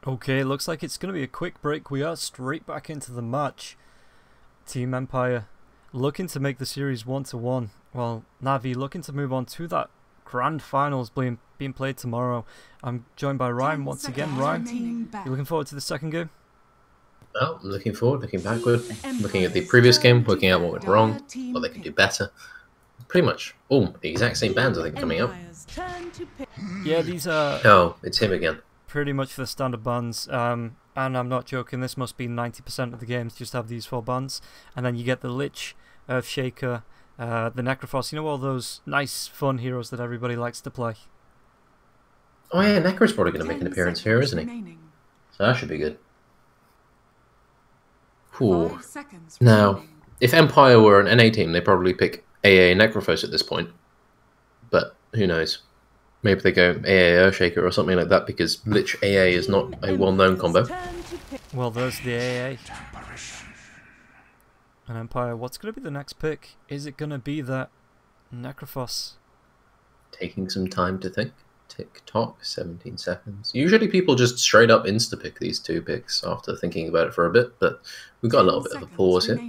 Okay, looks like it's going to be a quick break. We are straight back into the match. Team Empire looking to make the series 1-1. Well, NaVi looking to move on to that grand finals being played tomorrow. I'm joined by Ryan once again. Ryan, you looking forward to the second game? Well, I'm looking forward, looking backward, looking at the previous game, working out what went wrong, what they could do better. Pretty much all the exact same bands, I think, coming up. Yeah, these are... Oh, it's him again. Pretty much the standard bands, and I'm not joking, this must be 90% of the games just have these 4 bands, and then you get the Lich, Earthshaker, the Necrophos, you know, all those nice fun heroes that everybody likes to play. Oh yeah, Necro's probably going to make an appearance here, isn't he? So that should be good. Ooh. Now, if Empire were an NA team, they'd probably pick AA Necrophos at this point, but who knows? Maybe they go AA Earthshaker or something like that, because Lich AA is not a well-known combo. Well, there's the AA. And Empire, what's going to be the next pick? Is it going to be that Necrophos? Taking some time to think. Tick-tock, 17 seconds. Usually people just straight up insta-pick these 2 picks after thinking about it for a bit, but we've got a little bit of a pause here.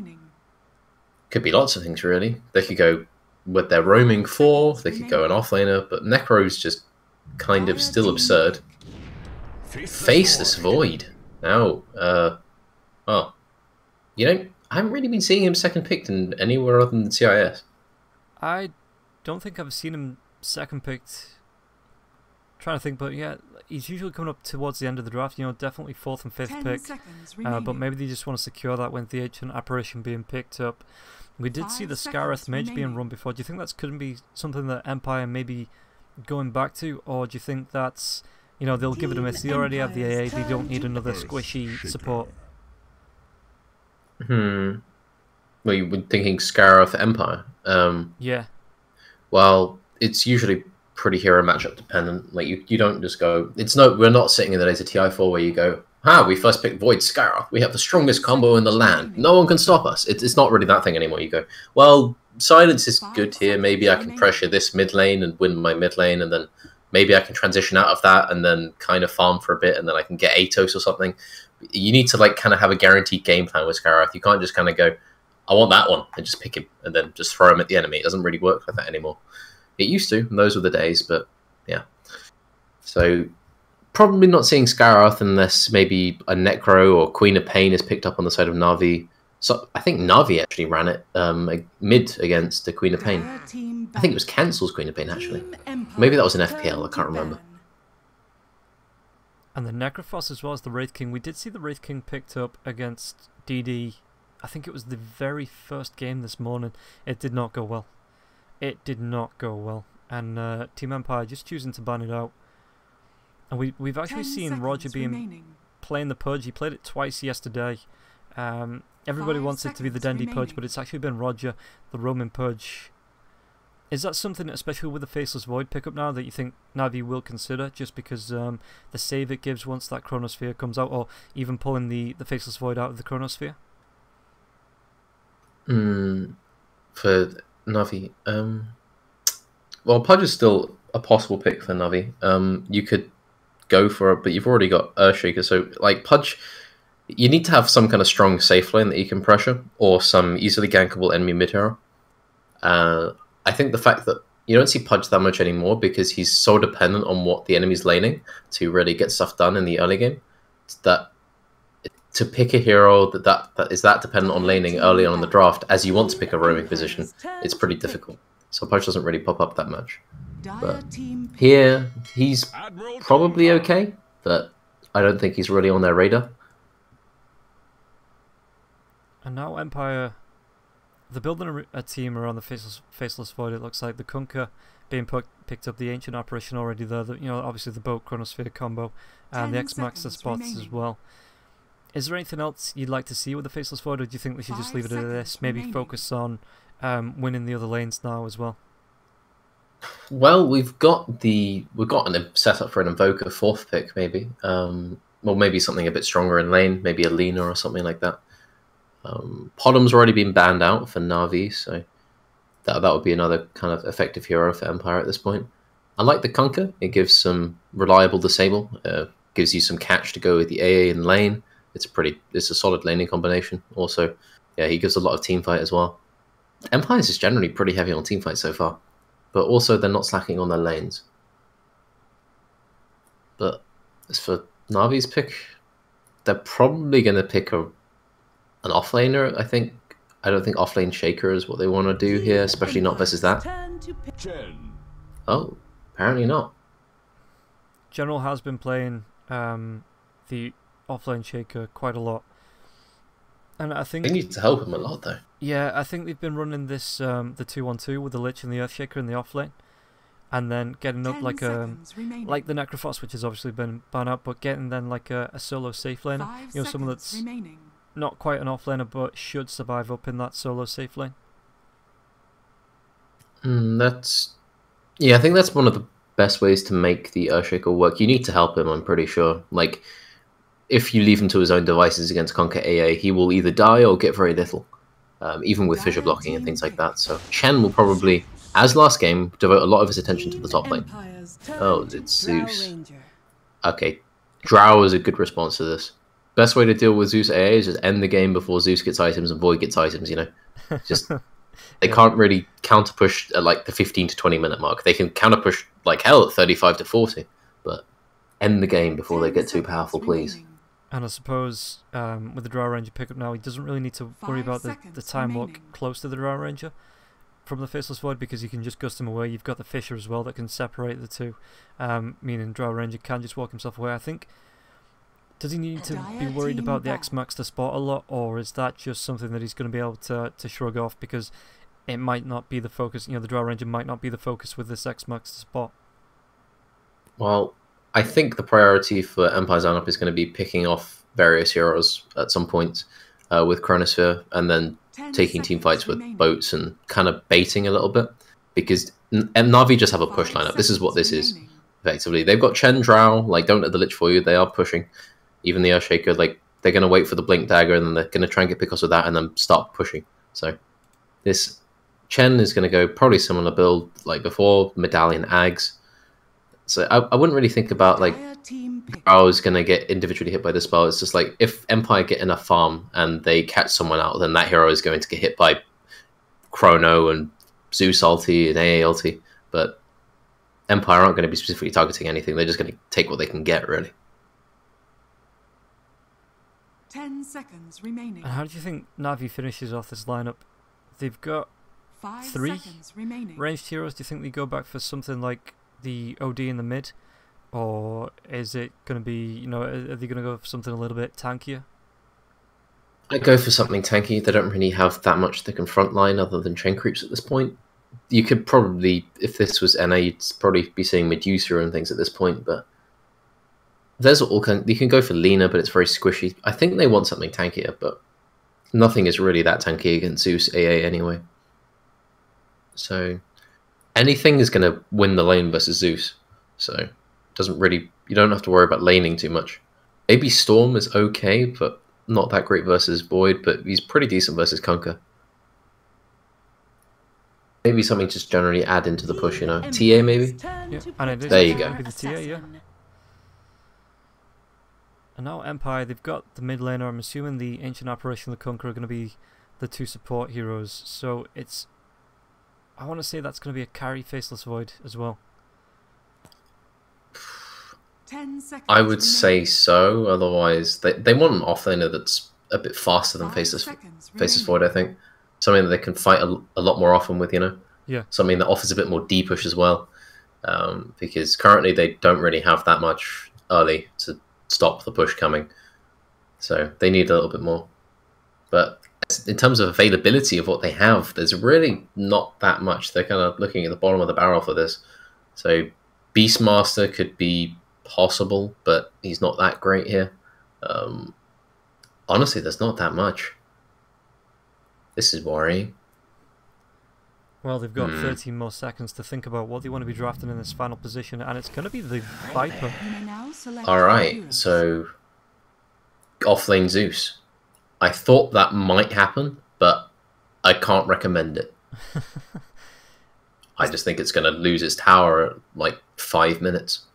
Could be lots of things, really. They could go with their roaming 4, they could go an offlaner, but Necro's just kind of still absurd. Faceless Void. Now, well, you know, I haven't really been seeing him second picked in anywhere other than CIS. I don't think I've seen him second picked. Trying to think, but yeah, he's usually coming up towards the end of the draft, you know, definitely 4th and 5th pick. But maybe they just want to secure that with the Ancient Apparition being picked up. We did see the Scareth Mage being run before. Do you think that's couldn't be something that Empire may be going back to, or do you think that's, you know, they'll give it a miss? They already have the AA, they don't need another squishy support. Well, you were thinking Scareth Empire. Yeah. Well, it's usually pretty hero matchup dependent. Like you don't just go. We're not sitting in the days of TI4 where you go, we first picked Void Scareth. We have the strongest combo in the land. No one can stop us. It's not really that thing anymore. You go, well, silence is good here. Maybe I can pressure this mid lane and win my mid lane, and then maybe I can transition out of that and then kind of farm for a bit, and then I can get Atos or something. You need to like kind of have a guaranteed game plan with Scareth. You can't just kind of go, I want that one, and just pick him and then just throw him at the enemy. It doesn't really work like that anymore. It used to, and those were the days, but yeah. So probably not seeing Scareth unless maybe a Necro or Queen of Pain is picked up on the side of NaVi. So I think NaVi actually ran it mid against the Queen of Pain. I think it was Cancel's Queen of Pain, actually. Maybe that was an FPL, I can't remember. And the Necrophos as well as the Wraith King. We did see the Wraith King picked up against DD. I think it was the very first game this morning. It did not go well. It did not go well. And Team Empire just choosing to ban it out. And we've actually seen Roger playing the Pudge. He played it twice yesterday. Everybody wants it to be the Dendy Pudge, but it's actually been Roger, the Roman Pudge. Is that something, especially with the Faceless Void pickup now, that you think NaVi will consider, just because the save it gives once that Chronosphere comes out, or even pulling the Faceless Void out of the Chronosphere? For NaVi, well, Pudge is still a possible pick for NaVi. You could go for it, but you've already got Earthshaker, so like Pudge, you need to have some kind of strong safe lane that you can pressure, or some easily gankable enemy mid hero. I think the fact that you don't see Pudge that much anymore because he's so dependent on what the enemy's laning to really get stuff done in the early game, that to pick a hero that is that dependent on laning early on in the draft, as you want to pick a roaming position, it's pretty difficult. So Pudge doesn't really pop up that much. But here, he's probably okay, but I don't think he's really on their radar. And now Empire, they're building a team around the Faceless Void. It looks like the Kunkka being picked up, the Ancient Apparition already there. You know, obviously the Boat Chronosphere combo, and the X-Max spots as well. Is there anything else you'd like to see with the Faceless Void, or do you think we should just leave it at this? Maybe focus on winning the other lanes now as well. Well, we've got a setup for an Invoker 4th pick, maybe. Well, maybe something a bit stronger in lane, maybe a Lena or something like that. Podum's already been banned out for NaVi, so that would be another kind of effective hero for Empire at this point. I like the Kunkka. It gives some reliable disable. gives you some catch to go with the AA in lane. It's a solid laning combination. Also, yeah, he gives a lot of team fight as well. Empires is generally pretty heavy on team fight so far, but also they're not slacking on their lanes. But as for Navi's pick, they're probably going to pick an offlaner, I think. I don't think offlane Shaker is what they want to do here, especially not versus that. Oh, apparently not. General has been playing the offlane Shaker quite a lot. And I think they need to help him a lot, though. Yeah, I think they've been running this the 2-1-2 with the Lich and the Earthshaker in the offlane, and then getting up like the Necrophos, which has obviously been banned out, but getting then like a solo safe laner. You know, someone that's not quite an offlaner but should survive up in that solo safe lane. I think that's one of the best ways to make the Earthshaker work. You need to help him, I'm pretty sure. Like, if you leave him to his own devices against Conquer AA, he will either die or get very little, even with fissure blocking and things like that. So Chen will probably, as last game, devote a lot of his attention to the top lane. Oh, it's Zeus. Okay, Drow is a good response to this. Best way to deal with Zeus AA is just end the game before Zeus gets items and Void gets items, you know? Just, they can't really counter push at like the 15 to 20 minute mark. They can counter push like hell at 35 to 40, but end the game before they get too powerful, please. And I suppose with the Drow Ranger pickup now, he doesn't really need to worry about the time walk close to the Drow Ranger from the Faceless Void, because you can just gust him away. You've got the Fissure as well that can separate the two, meaning Drow Ranger can just walk himself away. I think, does he need to be worried about the X-Max to spot a lot, or is that just something that he's going to be able to shrug off because it might not be the focus? You know, the Drow Ranger might not be the focus with this X-Max to spot. Well, I think the priority for Empire Zanup is going to be picking off various heroes at some point with Chronosphere, and then taking team fights with boats and kind of baiting a little bit, because NaVi just have a push lineup. This is what this is, effectively. They've got Chen, Drow, like, don't let the Lich for you. They are pushing. Even the Earthshaker, like, they're going to wait for the Blink Dagger, and then they're going to try and get pickoffs with that, and then start pushing. So this Chen is going to go probably similar build like before, Medallion Ags. So I wouldn't really think about like I was going to get individually hit by the spell. It's just like if Empire get enough farm and they catch someone out, then that hero is going to get hit by Chrono and Zeus ulti and AA ulti. But Empire aren't going to be specifically targeting anything. They're just going to take what they can get, really. 10 seconds remaining. And how do you think NaVi finishes off this lineup? They've got 3 ranged heroes. Do you think they go back for something like the OD in the mid, or is it going to be, you know, are they going to go for something a little bit tankier? I go for something tanky. They don't really have that much to confront line other than chain creeps at this point. You could probably, if this was NA, you'd probably be seeing Medusa and things at this point, but there's all kind. You can go for Lena, but it's very squishy. I think they want something tankier, but nothing is really that tanky against Zeus AA anyway. So anything is going to win the lane versus Zeus. So it doesn't really, you don't have to worry about laning too much. Maybe Storm is okay, but not that great versus Void, but he's pretty decent versus Kunkka. Maybe something just generally add into the push, you know. TA maybe? Yeah, and it is there you go. The TA, yeah. And now Empire, they've got the mid laner. I'm assuming the Ancient Apparition and the Conqueror are going to be the 2 support heroes. So it's, I want to say that's going to be a carry Faceless Void as well. 10 seconds I would say so. Otherwise, they want an offlaner that's a bit faster than Faceless Void, I think. Something that they can fight a lot more often with, you know? Yeah. Something that offers a bit more D-push as well. Because currently they don't really have that much early to stop the push coming. So they need a little bit more. But in terms of availability of what they have, there's really not that much. They're kind of looking at the bottom of the barrel for this. So Beastmaster could be possible, but he's not that great here. Honestly, there's not that much. This is worrying. Well, they've got 13 more seconds to think about what they want to be drafting in this final position, and it's going to be the Viper. Alright, so offlane Zeus. I thought that might happen, but I can't recommend it. I just think it's going to lose its tower at like 5 minutes.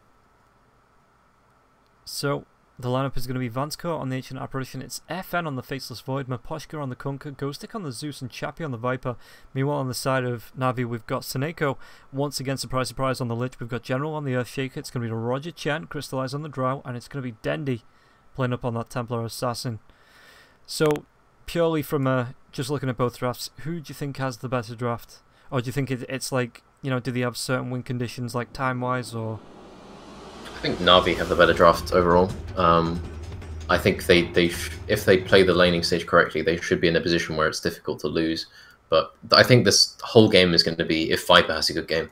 So, the lineup is going to be Vanskor on the Ancient Apparition, it's FN on the Faceless Void, Maposhka on the Kunkka, Ghostic on the Zeus, and Chappie on the Viper. Meanwhile, on the side of Navi, we've got Seneko, once again, surprise, surprise, on the Lich. We've got General on the Earthshaker, it's going to be Roger Chen, Crystallize on the Drow, and it's going to be Dendi playing up on that Templar Assassin. So, purely from just looking at both drafts, who do you think has the better draft? Or do you think it's like, you know, do they have certain win conditions, like time-wise, or...? I think Navi have the better draft overall. I think if they play the laning stage correctly, they should be in a position where it's difficult to lose. But I think this whole game is going to be if Viper has a good game,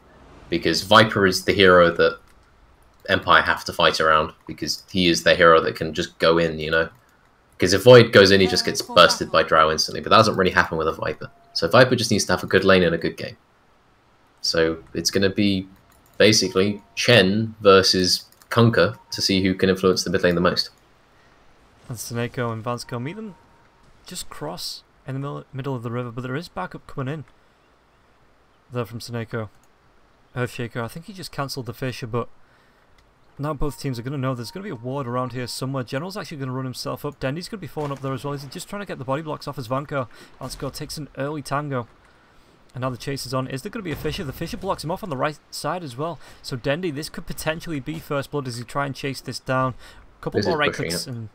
because Viper is the hero that Empire have to fight around, because he is the hero that can just go in, you know. Because if Void goes in, he just gets bursted by Drow instantly, but that doesn't really happen with a Viper. So Viper just needs to have a good lane and a good game. So it's going to be basically Chen versus Kunkka to see who can influence the mid lane the most. And Seneko and Vanskor meet them just cross in the middle of the river, but there is backup coming in there from Seneko. Earthshaker, I think he just cancelled the Fisher, but now both teams are going to know there's going to be a ward around here somewhere. General's actually going to run himself up. Dendy's going to be falling up there as well. He's just trying to get the body blocks off his Vanskor. Vanskor takes an early tango. And now the chase is on. Is there going to be a Fisher? The Fisher blocks him off on the right side as well. So Dendy, this could potentially be first blood as he try and chase this down. A couple more right clicks and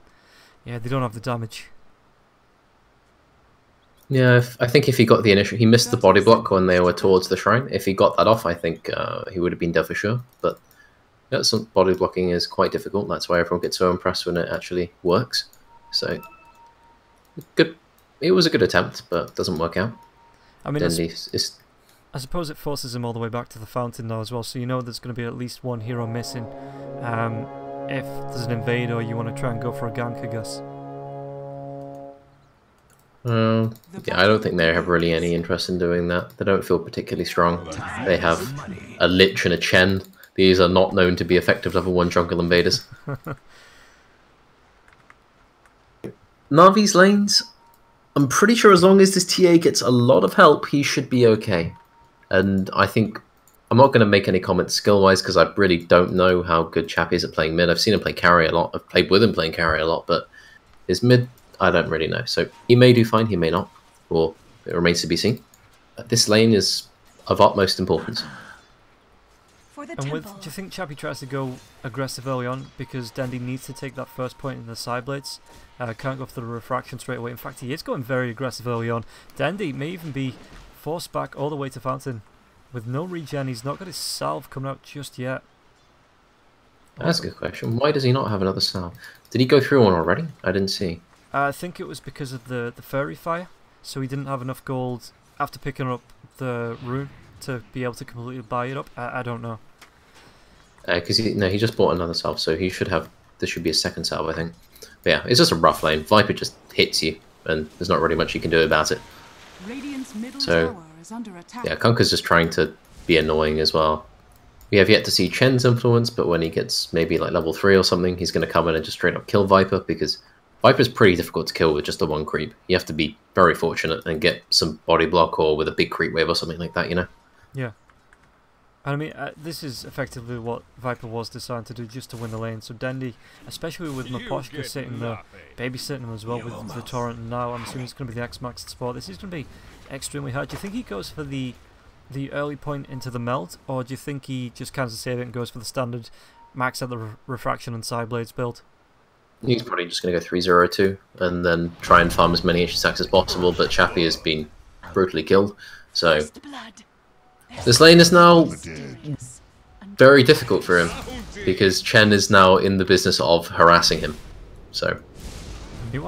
yeah, they don't have the damage. Yeah, I think if he got the initial... He missed the body block when they were towards the shrine. If he got that off, I think he would have been dead for sure. But yeah, some body blocking is quite difficult. That's why everyone gets so impressed when it actually works. So, good. It was a good attempt, but it doesn't work out. I mean, I suppose it forces him all the way back to the fountain now as well, so you know there's going to be at least one hero missing. If there's an invade or you want to try and go for a gank, I guess. Yeah, I don't think they have really any interest in doing that. They don't feel particularly strong. They have a Lich and a Chen. These are not known to be effective level 1 jungle invaders. Navi's lanes, I'm pretty sure as long as this TA gets a lot of help, he should be okay. And I think... I'm not going to make any comments skill-wise because I really don't know how good Chappie is at playing mid. I've seen him play carry a lot. I've played with him playing carry a lot, but his mid, I don't really know. So he may do fine, he may not. Or it remains to be seen. This lane is of utmost importance. And do you think Chappie tries to go aggressive early on because Dendy needs to take that first point in the side blades? Can't go for the refraction straight away. In fact, he is going very aggressive early on. Dendy may even be forced back all the way to fountain. With no regen, he's not got his salve coming out just yet. That's a good question. Why does he not have another salve? Did he go through one already? I didn't see. I think it was because of the fairy fire. So he didn't have enough gold after picking up the rune to be able to completely buy it up. I don't know. Because he just bought another salve, so he should have... This should be a second salve, I think. But yeah, it's just a rough lane. Viper just hits you, and there's not really much you can do about it. So, yeah, Kunkka's just trying to be annoying as well. We have yet to see Chen's influence, but when he gets maybe like level 3 or something, he's going to come in and just straight up kill Viper, because Viper's pretty difficult to kill with just a 1 creep. You have to be very fortunate and get some body block or with a big creep wave or something like that, you know? Yeah. I mean, this is effectively what Viper was designed to do, just to win the lane. So Dendy, especially with Maposhka sitting there, babysitting him as well with the Torrent, and now I'm assuming it's going to be the X-Max spot. This is going to be extremely hard. Do you think he goes for the early point into the melt, or do you think he just cancels save it and goes for the standard max out the refraction and side blades build? He's probably just going to go 3-0-2 and then try and farm as many ancient stacks as possible, but Chappie has been brutally killed, so... This lane is now very difficult for him, because Chen is now in the business of harassing him. So,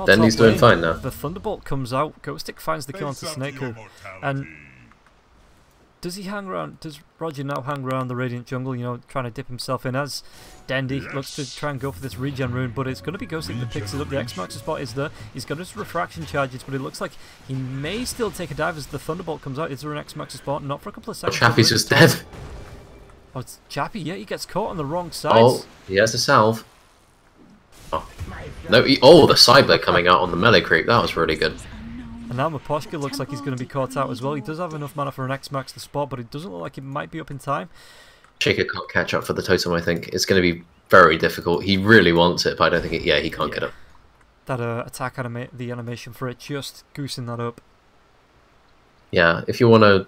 then he's doing fine now. The Thunderbolt comes out, Ghostic finds the kill onto Sneko, and does he hang around, does Roger now hang around the Radiant Jungle, you know, trying to dip himself in as Dendy looks to try and go for this regen rune, but it's going to be Ghostic that picks it up. The X-Max spot is there. He's got his refraction charges, but it looks like he may still take a dive as the Thunderbolt comes out. Is there an X-Max spot? Not for a couple of seconds. Chappie's just dead. Oh, it's Chappie, yeah, he gets caught on the wrong side. Oh, he has a salve. Oh, no, the side blade coming out on the melee creep. That was really good. And now Maposhka looks like he's going to be caught out as well. He does have enough mana for an X-Max to spot, but it doesn't look like it might be up in time. Shaker can't catch up for the totem, I think. It's going to be very difficult. He really wants it, but I don't think he can't get it. That attack the animation for it, just goosing that up. Yeah, if you want to...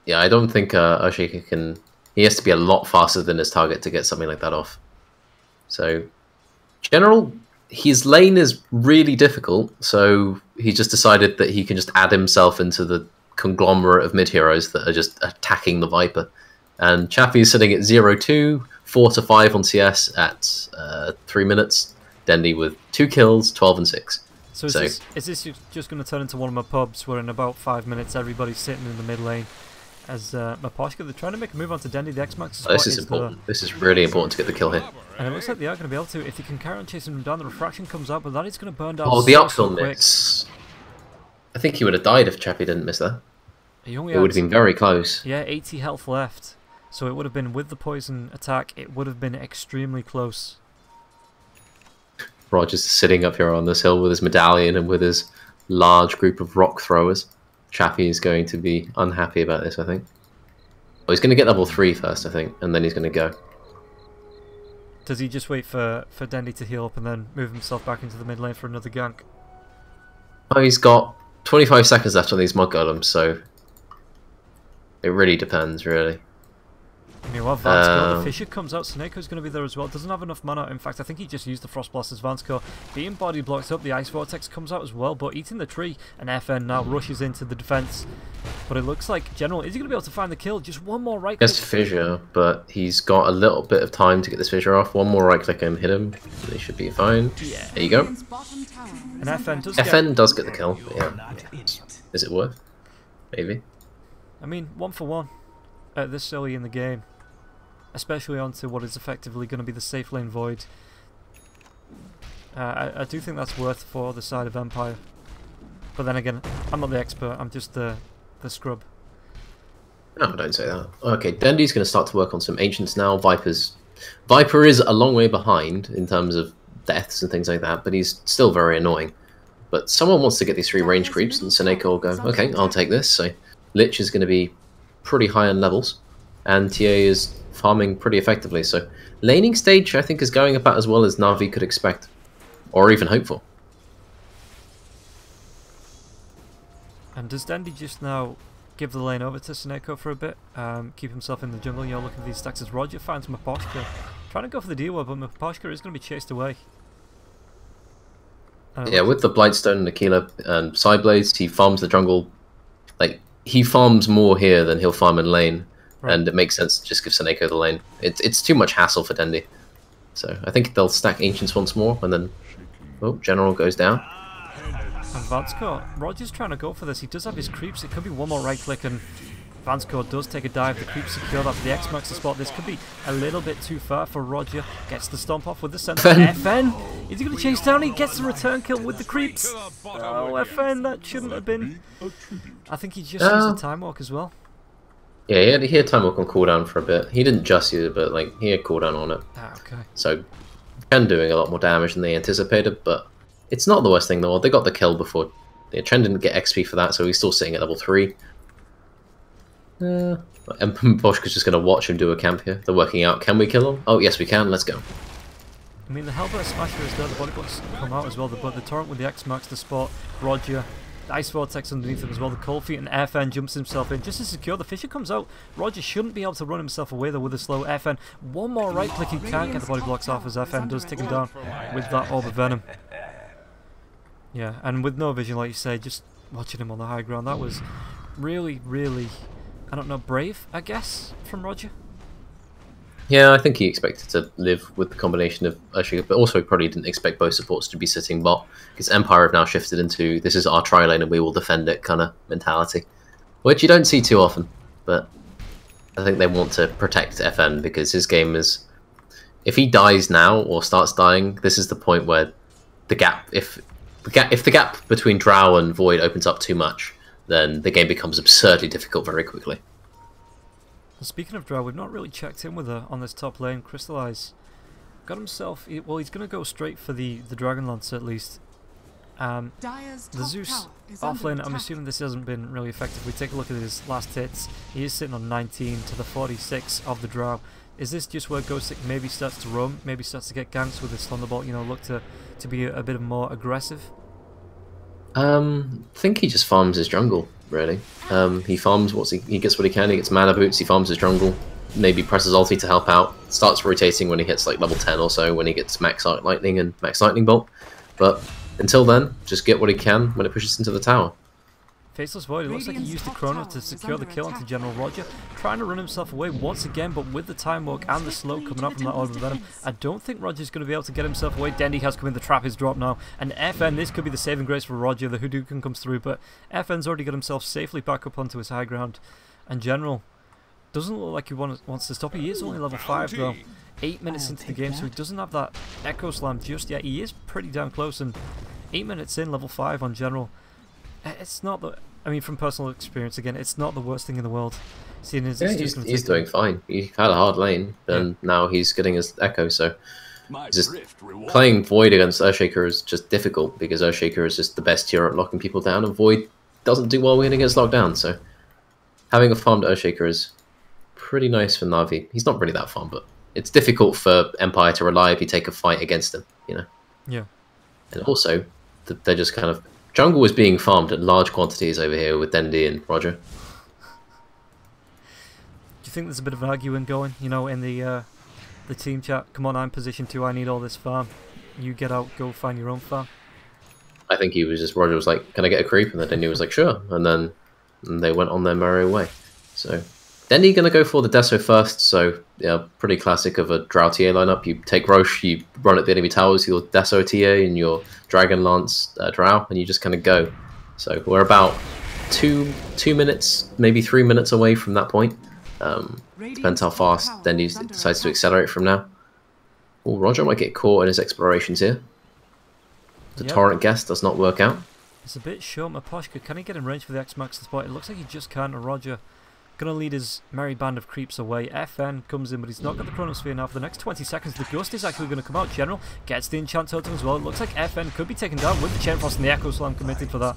Yeah, I don't think Ashika can... He has to be a lot faster than his target to get something like that off. So, general, his lane is really difficult, so he just decided that he can just add himself into the conglomerate of mid-heroes that are just attacking the Viper. And Chappie is sitting at 0-2, 4-5 on CS at 3 minutes. Dendy with 2 kills, 12 and 6. So is this just going to turn into one of my pubs where in about 5 minutes everybody's sitting in the mid lane as Maposhka, they're trying to make a move onto Dendy, the X-Max spot. This is important. This is really important to get the kill here. And it looks like they are going to be able to, if they can carry on chasing him down, the refraction comes out, but that is going to burn down the so upfill quick. miss. I think he would have died if Chappie didn't miss that. He only It would have been very close. Yeah, 80 health left. So it would have been, with the poison attack, it would have been extremely close. Roger's sitting up here on this hill with his medallion and with his large group of rock throwers. Chappie is going to be unhappy about this, I think. Well, he's going to get level 3 first, I think, and then he's going to go. Does he just wait for Dendy to heal up and then move himself back into the mid lane for another gank? Oh, he's got 25 seconds left on these mud golems, so it really depends, really. Meanwhile, Vansco, the Fisher comes out. Seneco's going to be there as well. Doesn't have enough mana. In fact, I think he just used the Frost Blast as Vansco. Being body blocked up, the Ice Vortex comes out as well, but eating the tree, and FN now rushes into the defense. But it looks like, General, is he going to be able to find the kill? Just one more right click. Yes, Fissure, but he's got a little bit of time to get this Fissure off. One more right click and hit him. He should be fine. Yeah. There you go. And FN does get the kill, but yeah. Is it worth? Maybe. I mean, 1 for 1 at this early in the game. Especially onto what is effectively going to be the safe lane Void. I do think that's worth for the side of Empire. But then again, I'm not the expert, I'm just the scrub. No, don't say that. Okay, Dendy's going to start to work on some Ancients now. Viper is a long way behind in terms of deaths and things like that, but he's still very annoying. But someone wants to get these 3 range creeps, and Seneca will go, okay, I'll take this. So Lich is going to be pretty high on levels, and TA is farming pretty effectively, so laning stage I think is going about as well as Na'Vi could expect, or even hope for. And does Dendy just now give the lane over to Seneco for a bit, keep himself in the jungle? You're looking at these stacks as Roger finds Maposhka, trying to go for the deal, but Maposhka is going to be chased away. Yeah, with the Blightstone and Aquila and Sideblades, he farms the jungle, like, he farms more here than he'll farm in lane. Right. And it makes sense to just give Seneco the lane. It's too much hassle for Dendy. So I think they'll stack Ancients once more, and then General goes down. And Vansco, Roger's trying to go for this. He does have his creeps. It could be one more right click, and Vansco does take a dive. The creeps secure that for the X-Max spot. This could be a little bit too far for Roger. Gets the stomp off with the center. FN! Is he going to chase down? He gets the return kill with the creeps. Oh, FN, that shouldn't have been. I think he just used a time walk as well. Yeah, he had time walk on cooldown for a bit. He didn't just use it, but like he had cooldown on it. Ah, okay. So, Chen doing a lot more damage than they anticipated, but it's not the worst thing in the world. They got the kill before. Yeah, Chen didn't get XP for that, so he's still sitting at level 3. And Boschka's just going to watch him do a camp here. They're working out, can we kill him? Oh, yes we can, let's go. I mean, the Hellburst Smasher is there, the body blocks come out as well, but the Torrent with the X-Max, the spot, Roger, the Ice Vortex underneath him as well, the Cold Feet, and FN jumps himself in just to secure. The Fisher comes out. Roger shouldn't be able to run himself away though with a slow FN. One more right click, he can't get the body blocks off as FN does take him down with that Orb of Venom. Yeah, and with no vision, like you say, just watching him on the high ground, that was really, really, I don't know, brave, I guess, from Roger. Yeah, I think he expected to live with the combination of Urshiga, but also he probably didn't expect both supports to be sitting bot, because Empire have now shifted into this is our tri-lane and we will defend it kind of mentality, which you don't see too often, but I think they want to protect FN because his game is, if he dies now or starts dying, this is the point where the gap, if the gap between Drow and Void opens up too much, then the game becomes absurdly difficult very quickly. Speaking of Drow, we've not really checked in with her on this top lane. Crystallize got himself, well, he's going to go straight for the Dragon Lance at least. The Zeus off lane, I'm assuming this hasn't been really effective. We take a look at his last hits. He is sitting on 19 to the 46 of the Drow. Is this just where Ghostic maybe starts to roam, maybe starts to get ganks with his Thunderbolt, you know, look to be a bit more aggressive? I think he just farms his jungle, really. He farms he gets what he can, he gets mana boots, he farms his jungle, maybe presses ulti to help out, starts rotating when he hits like level 10 or so, when he gets max Arc Lightning and max Lightning Bolt. But until then, just get what he can when it pushes into the tower. Faceless Void, it looks like he used the Chrono to secure the kill onto General Roger, trying to run himself away once again, but with the Time Walk and the slow coming up from that Orb of Venom, I don't think Roger's going to be able to get himself away. Dendy has come in, the trap is dropped now, and FN, this could be the saving grace for Roger, the Hadouken comes through, but FN's already got himself safely back up onto his high ground, and General doesn't look like he wants to stop. He is only level 5 though, 8 minutes into the game, so he doesn't have that Echo Slam just yet. He is pretty damn close, and 8 minutes in, level 5 on General. It's not the... I mean, from personal experience, again, it's not the worst thing in the world. Seeing as he's doing fine. He had a hard lane, and now he's getting his Echo, so... Just playing Void against Earthshaker is just difficult, because Earthshaker is just the best tier at locking people down, and Void doesn't do well when he gets locked down, so... Having a farmed Earthshaker is pretty nice for Na'Vi. He's not really that farm, but it's difficult for Empire to reliably take a fight against him, you know? Yeah. And also, they're just kind of... Jungle is being farmed in large quantities over here with Dendy and Roger. Do you think there's a bit of an argument going, you know, in the team chat? Come on, I'm position 2, I need all this farm. You get out, go find your own farm. I think Roger was like, can I get a creep? And then Dendy was like, sure. And then they went on their merry way. So, Dendy going to go for the Deso first. So, yeah, pretty classic of a Drow TA lineup. You take Roche, you run at the enemy towers, your Deso TA and your Dragon Lance Drow, and you just kind of go. So, we're about two minutes, maybe 3 minutes away from that point. Depends how fast Dendy decides to accelerate from now. Oh, Roger might get caught in his explorations here. The Torrent Guest does not work out. It's a bit short, Maposhka. Can he get in range for the X-Max spot? It looks like he just can't, and Roger gonna lead his merry band of creeps away. FN comes in, but he's not got the Chronosphere now. For the next 20 seconds, the Ghost is actually going to come out. General gets the Enchant Totem as well. It looks like FN could be taken down with the Chain Frost and the Echo Slam committed for that.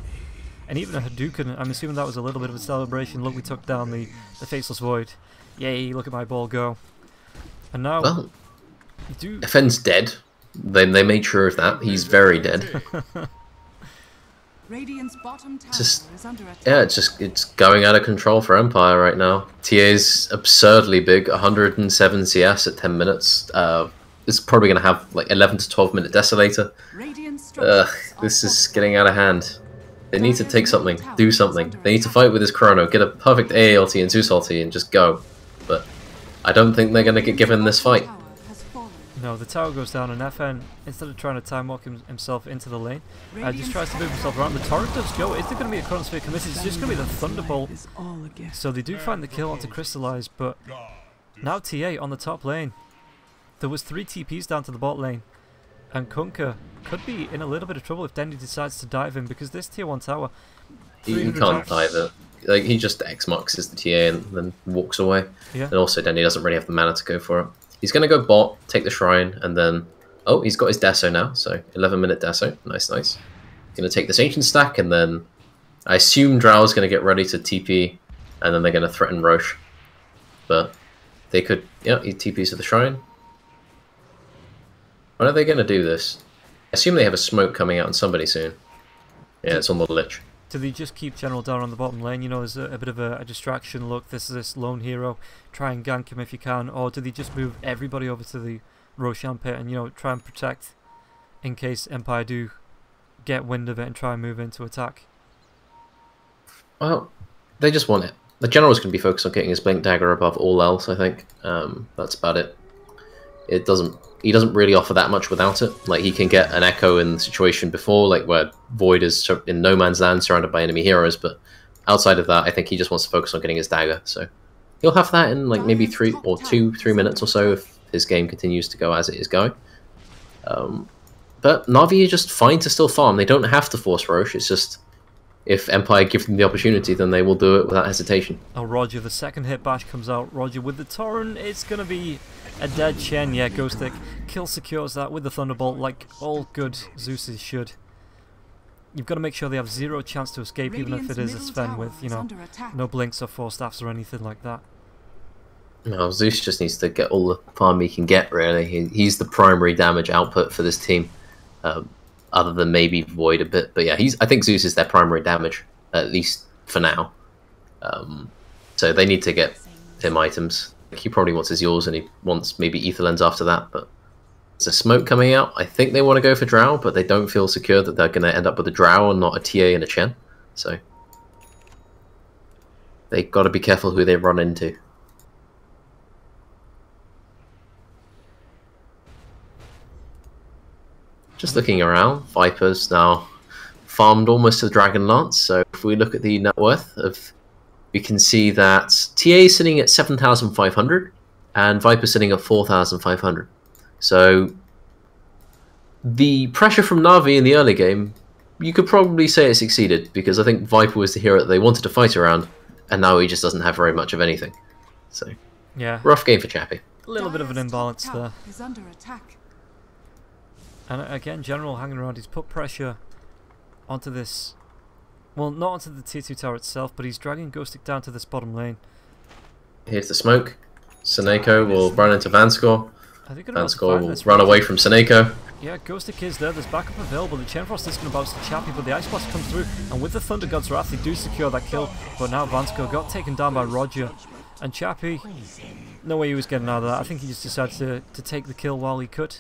And even a Hadouken, I'm assuming that was a little bit of a celebration. Look, we took down the Faceless Void. Yay, look at my ball go. And now... Well, FN's dead. They made sure of that. He's very dead. Radiant's bottom tower is under attack. Yeah, it's going out of control for Empire right now. TA's absurdly big, 107 CS at 10 minutes. It's probably going to have like 11 to 12 minute Desolator. This is getting out of hand. They need to take something, do something. They need to fight with his Chrono, get a perfect AA ulti and Zeus ulti and just go. But I don't think they're going to get given this fight. No, the tower goes down, and FN, instead of trying to time walk himself into the lane, just tries to move himself around. The torrent does go. Is there going to be a Chronosphere committed? It's just going to be the Thunderbolt. So they do find the kill onto Crystallize, but now TA on the top lane. There was 3 TPs down to the bot lane, and Kunkka could be in a little bit of trouble if Dendy decides to dive in, because this tier 1 tower... He can't dive it. Like, he just X-Muxes the TA and then walks away. Yeah. And also Dendy doesn't really have the mana to go for it. He's going to go bot, take the shrine, and then... Oh, he's got his Deso now, so 11-minute Deso. Nice, nice. Going to take this Ancient stack, and then... I assume Drow's going to get ready to TP, and then they're going to threaten Roche. But they could... Yeah, he TPs to the shrine. When are they going to do this? I assume they have a smoke coming out on somebody soon. Yeah, it's on the Lich. Do they just keep General down on the bottom lane? You know, there's a bit of a distraction. Look, this is this lone hero. Try and gank him if you can. Or do they just move everybody over to the Roshan pit and, you know, try and protect in case Empire do get wind of it and try and move into attack? Well, they just want it. The General's going to be focused on getting his Blink Dagger above all else, I think. That's about it. He doesn't really offer that much without it. Like, he can get an Echo in the situation before, like where Void is in no man's land surrounded by enemy heroes, but outside of that, I think he just wants to focus on getting his dagger. So he'll have that in like maybe 3 minutes or so if his game continues to go as it is going. But Na'Vi are just fine to still farm. They don't have to force Roche. It's just if Empire give them the opportunity, then they will do it without hesitation. Oh, Roger, the second hit bash comes out. Roger with the Torrent, it's going to be a dead Chen. Yeah, Ghostic. Kill secures that with the Thunderbolt like all good Zeuses should. You've got to make sure they have 0 chance to escape, even if it is a Sven with, you know, no blinks or 4 staffs or anything like that. Well, Zeus just needs to get all the farm he can get, really. He's the primary damage output for this team, other than maybe Void a bit. But yeah, I think Zeus is their primary damage, at least for now. So they need to get him items. He probably wants his yours, and he wants maybe Ether Lens after that. But there's a smoke coming out. I think they want to go for Drow, but they don't feel secure that they're going to end up with a Drow and not a TA and a Chen. So they've got to be careful who they run into. Just looking around, Viper's now farmed almost to the Dragon Lance. So if we look at the net worth we can see that TA is sitting at 7,500 and Viper's sitting at 4,500. So the pressure from NaVi in the early game, you could probably say it succeeded, because I think Viper was the hero that they wanted to fight around, and now he just doesn't have very much of anything. So yeah, rough game for Chappie. A little bit of an imbalance there. Is under attack. And again, General hanging around, he's put pressure onto this, well, not onto the tier 2 tower itself, but he's dragging Ghostic down to this bottom lane. Here's the smoke. Seneko will run into Vanskor. Vanskor will this run away from Seneko. Yeah, Ghostic is there, there's backup available, the Chainfrost is going to bounce to Chappie, but the Ice Blast comes through, and with the Thunder God's Wrath, they do secure that kill, but now Vanskor got taken down by Roger, and Chappie, no way he was getting out of that. I think he just decided to take the kill while he could.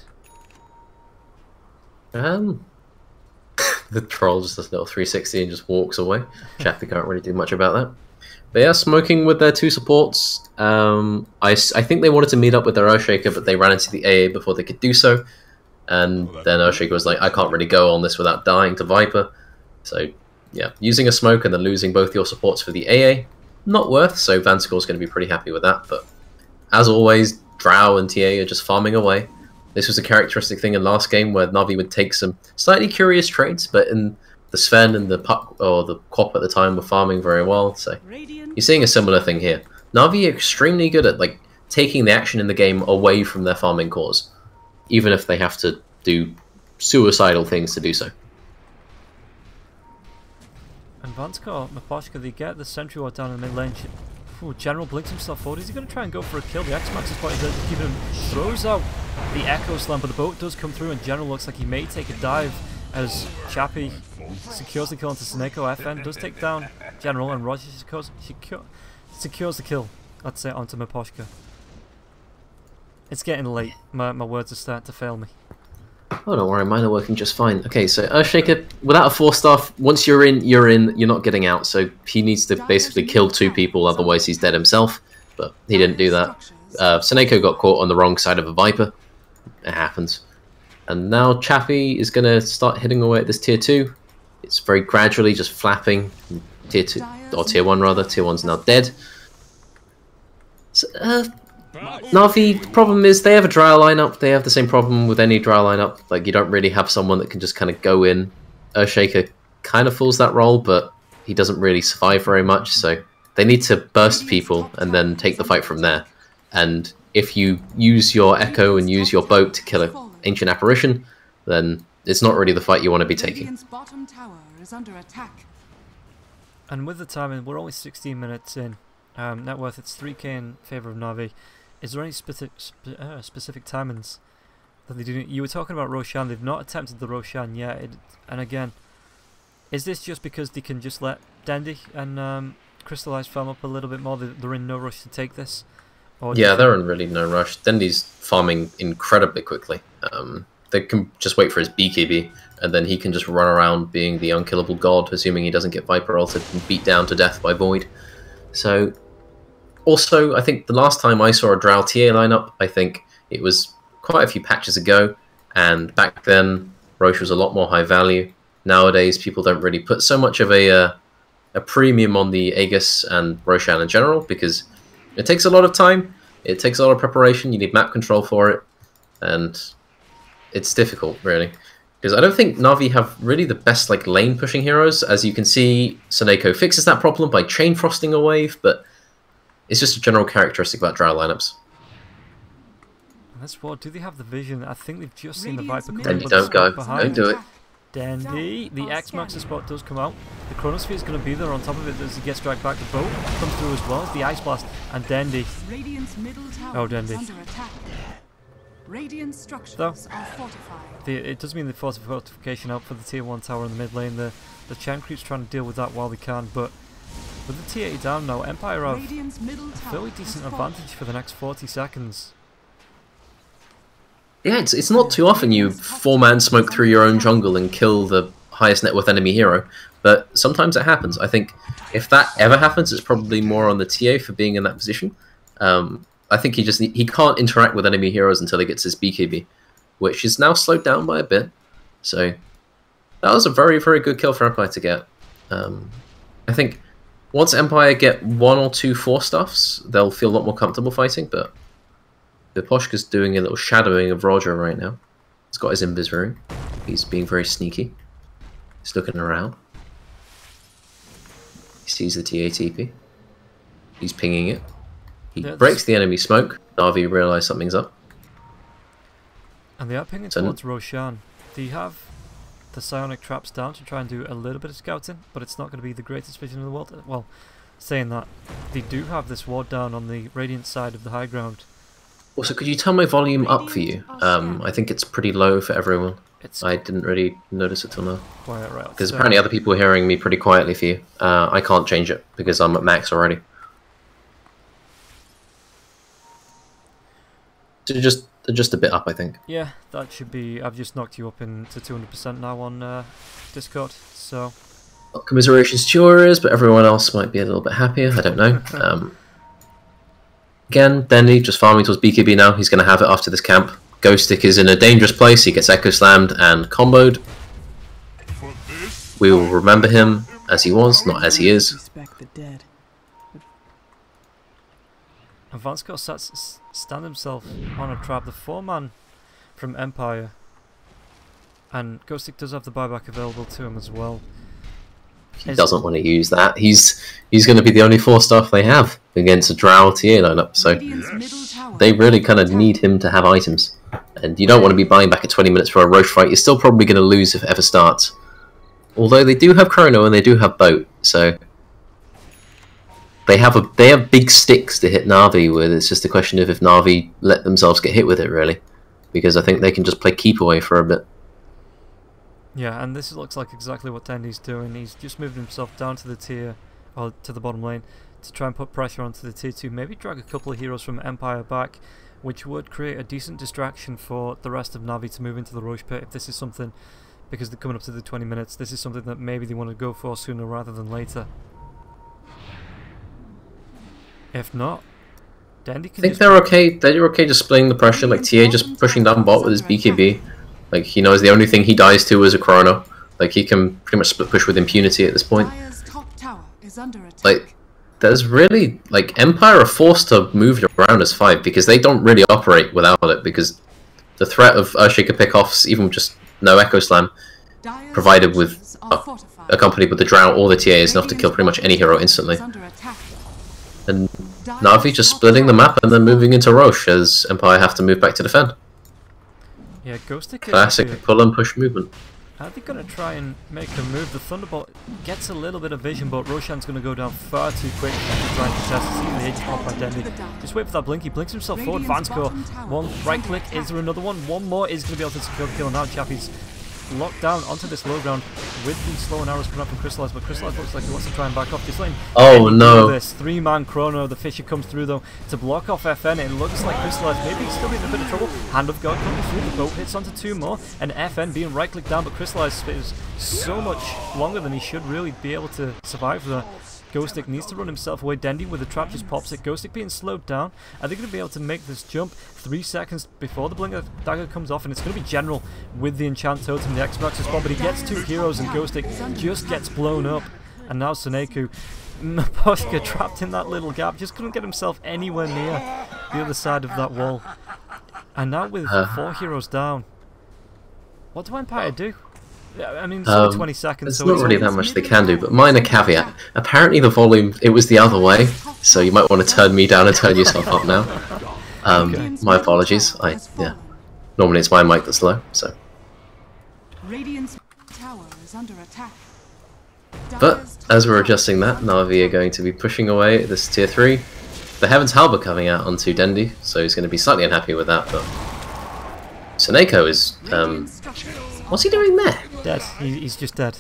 The troll just does a little 360 and just walks away. Chappie can't really do much about that. But yeah, smoking with their two supports. I think they wanted to meet up with their Earthshaker, but they ran into the AA before they could do so. And then Earthshaker was like, I can't really go on this without dying to Viper. So yeah, using a smoke and then losing both your supports for the AA, not worth. So Vanskor's going to be pretty happy with that. But as always, Drow and TA are just farming away. This was a characteristic thing in last game where NaVi would take some slightly curious trades, but in the Sven and the Puck or the Quap at the time were farming very well. So you're seeing a similar thing here. NaVi are extremely good at like taking the action in the game away from their farming cores, even if they have to do suicidal things to do so. And Vanskor, Maposhka, they get the Sentry Ward down in the mid lane. Ooh, General blinks himself forward. Is he going to try and go for a kill? The X-Max is quite good. Even throws out the Echo Slam, but the boat does come through, and General looks like he may take a dive as Chappie secures the kill onto Seneko. FN does take down General, and Roger secures the kill, let's say, onto Maposhka. It's getting late. My words are starting to fail me. Oh, don't worry, mine are working just fine. Okay, so Earthshaker, without a 4-star, once you're in, you're not getting out. So he needs to basically kill 2 people, otherwise he's dead himself. But he didn't do that. Seneko got caught on the wrong side of a Viper. It happens. And now Chappie is going to start hitting away at this tier 2. It's very gradually just flapping. Tier 2, or tier 1 rather. Tier 1's now dead. So, NaVi, the problem is they have a Drow lineup. They have the same problem with any Drow lineup. Like, you don't really have someone that can just kind of go in. Earthshaker kind of fills that role, but he doesn't really survive very much. So they need to burst people and then take the fight from there. And if you use your Echo and use your boat to kill an Ancient Apparition, then it's not really the fight you want to be taking. Bottom tower is under attack. And with the timing, we're only 16 minutes in. Net worth, it's 3k in favour of NaVi. Is there any specific timings that they do? You were talking about Roshan. They've not attempted the Roshan yet. And again, is this just because they can just let Dendy and Crystallize farm up a little bit more? They're in no rush to take this? Or yeah, they're in really no rush. Dendy's farming incredibly quickly. They can just wait for his BKB, and then he can just run around being the unkillable god, assuming he doesn't get Viper ulted and beat down to death by Void. So... Also, I think the last time I saw a Drow TA lineup, I think it was quite a few patches ago, and back then Roche was a lot more high value. Nowadays, people don't really put so much of a premium on the Aegis and Roshan in general, because it takes a lot of time, it takes a lot of preparation, you need map control for it, and it's difficult, really. Because I don't think NaVi have really the best like lane pushing heroes. As you can see, Seneko fixes that problem by chain frosting a wave, but it's just a general characteristic about Drow lineups. And that's what, do they have the vision? I think they've just seen the Viper come Then you don't go. Don't do it. Dandy, the X-Maxer spot does come out. The Chronosphere is going to be there on top of it as he gets dragged back. The boat comes through as well. The Ice Blast and Dandy. Radiant's middle tower Oh, Dandy. is under attack. Radiant structures Though, are fortified. it does mean the fortification out for the tier 1 tower in the mid lane. The Chan Creep's trying to deal with that while they can, but with the tier 8 down now, Empire have Radiant's middle a tower fairly has decent fallen. advantage for the next 40 seconds. Yeah, it's not too often you 4-man smoke through your own jungle and kill the highest net worth enemy hero, but sometimes it happens. I think if that ever happens, it's probably more on the TA for being in that position. I think he can't interact with enemy heroes until he gets his BKB, which is now slowed down by a bit. So that was a very, very good kill for Empire to get. I think once Empire get 1 or 2 4-stuffs, they'll feel a lot more comfortable fighting, but Viposhka's doing a little shadowing of Roger right now. He's got his invis ring. He's being very sneaky. He's looking around. He sees the TATP. He's pinging it. He breaks the enemy smoke. NaVi realize something's up. And they are pinging towards Roshan. They have the psionic traps down to try and do a little bit of scouting, but it's not going to be the greatest vision in the world. Well, saying that, they do have this ward down on the Radiant side of the high ground. Also, could you turn my volume up for you? I think it's pretty low for everyone. I didn't really notice it till now. Quiet, right? Because apparently other people are hearing me pretty quietly for you. I can't change it because I'm at max already. So just a bit up, I think. Yeah, that should be. I've just knocked you up into 200% now on Discord. So. Well, commiserations to yours, but everyone else might be a little bit happier. I don't know. Again, Dendy just farming towards BKB now. He's going to have it after this camp. Ghostic is in a dangerous place. He gets Echo Slammed and comboed. We will remember him as he was, not as he is. Respect the dead. And Vansko stand himself on a trap. The 4-man from Empire. And Ghostic does have the buyback available to him as well. He doesn't want to use that. He's going to be the only 4-stuff they have against a Drow TA lineup, so they really kind of need him to have items. And you don't want to be buying back at 20 minutes for a Roche fight. You're still probably going to lose if it ever starts. Although they do have Chrono and they do have Boat, so they have big sticks to hit NaVi with. It's just a question of if NaVi let themselves get hit with it, really, because I think they can just play keep away for a bit. Yeah, and this looks like exactly what Dandy's doing. He's just moved himself down to the tier, or to the bottom lane, to try and put pressure onto the tier 2, maybe drag a couple of heroes from Empire back, which would create a decent distraction for the rest of NaVi to move into the Roche pit if this is something, because they're coming up to the 20 minutes, this is something that maybe they want to go for sooner rather than later. If not, Dandy can. I think they're okay. They're okay just splitting the pressure, like TA just pushing down bot with his BKB. Like, he knows the only thing he dies to is a Chrono. Like, he can pretty much split push with impunity at this point. Like, there's really, like, Empire are forced to move around as 5 because they don't really operate without it, because the threat of Earthshaker pickoffs, even just no Echo Slam, provided with accompanied with the Drow or the TA, is enough to kill pretty much any hero instantly. And NaVi just splitting the map and then moving into Roche as Empire have to move back to defend. Yeah, Ghostic. Classic pull and push movement. Are they going to try and make a move? The Thunderbolt gets a little bit of vision, but Roshan's going to go down far too quick to try and contest. See the Age of Identity. Just wait for that blink. He blinks himself forward. Vanscore. One right click. Is there another one? One more is going to be able to secure the kill. Now Chappie's locked down onto this low ground with the slow and arrows coming up from Crystallize, but Crystallize looks like he wants to try and back off this lane. Oh no! This 3-man Chrono, the Fisher comes through though to block off FN. It looks like Crystallize maybe he's still in a bit of trouble. Hand of God coming through, the boat hits onto 2 more, and FN being right clicked down, but Crystallize is so much longer than he should really be able to survive that. Ghostic needs to run himself away. Dendy with the trap just pops it. Ghostic being slowed down. Are they going to be able to make this jump 3 seconds before the Blinker Dagger comes off? And it's going to be General with the Enchant Totem, the X-Maxer spot, but he gets 2 heroes and Ghostic just gets blown up. And now Seneku, Poshka trapped in that little gap, just couldn't get himself anywhere near the other side of that wall. And now with 4 heroes down, what do Empire do? I mean, it's only 20 seconds. There's not really that much they can do, but minor caveat. Apparently the volume, it was the other way, so you might want to turn me down and turn yourself up now. My apologies. Yeah. Normally it's my mic that's low, so. tower is under attack. But as we're adjusting that, NaVi are going to be pushing away at this tier 3. The Heaven's Halberd coming out onto Dendi, so he's going to be slightly unhappy with that, but Seneko is... what's he doing there? Dead. He's just dead.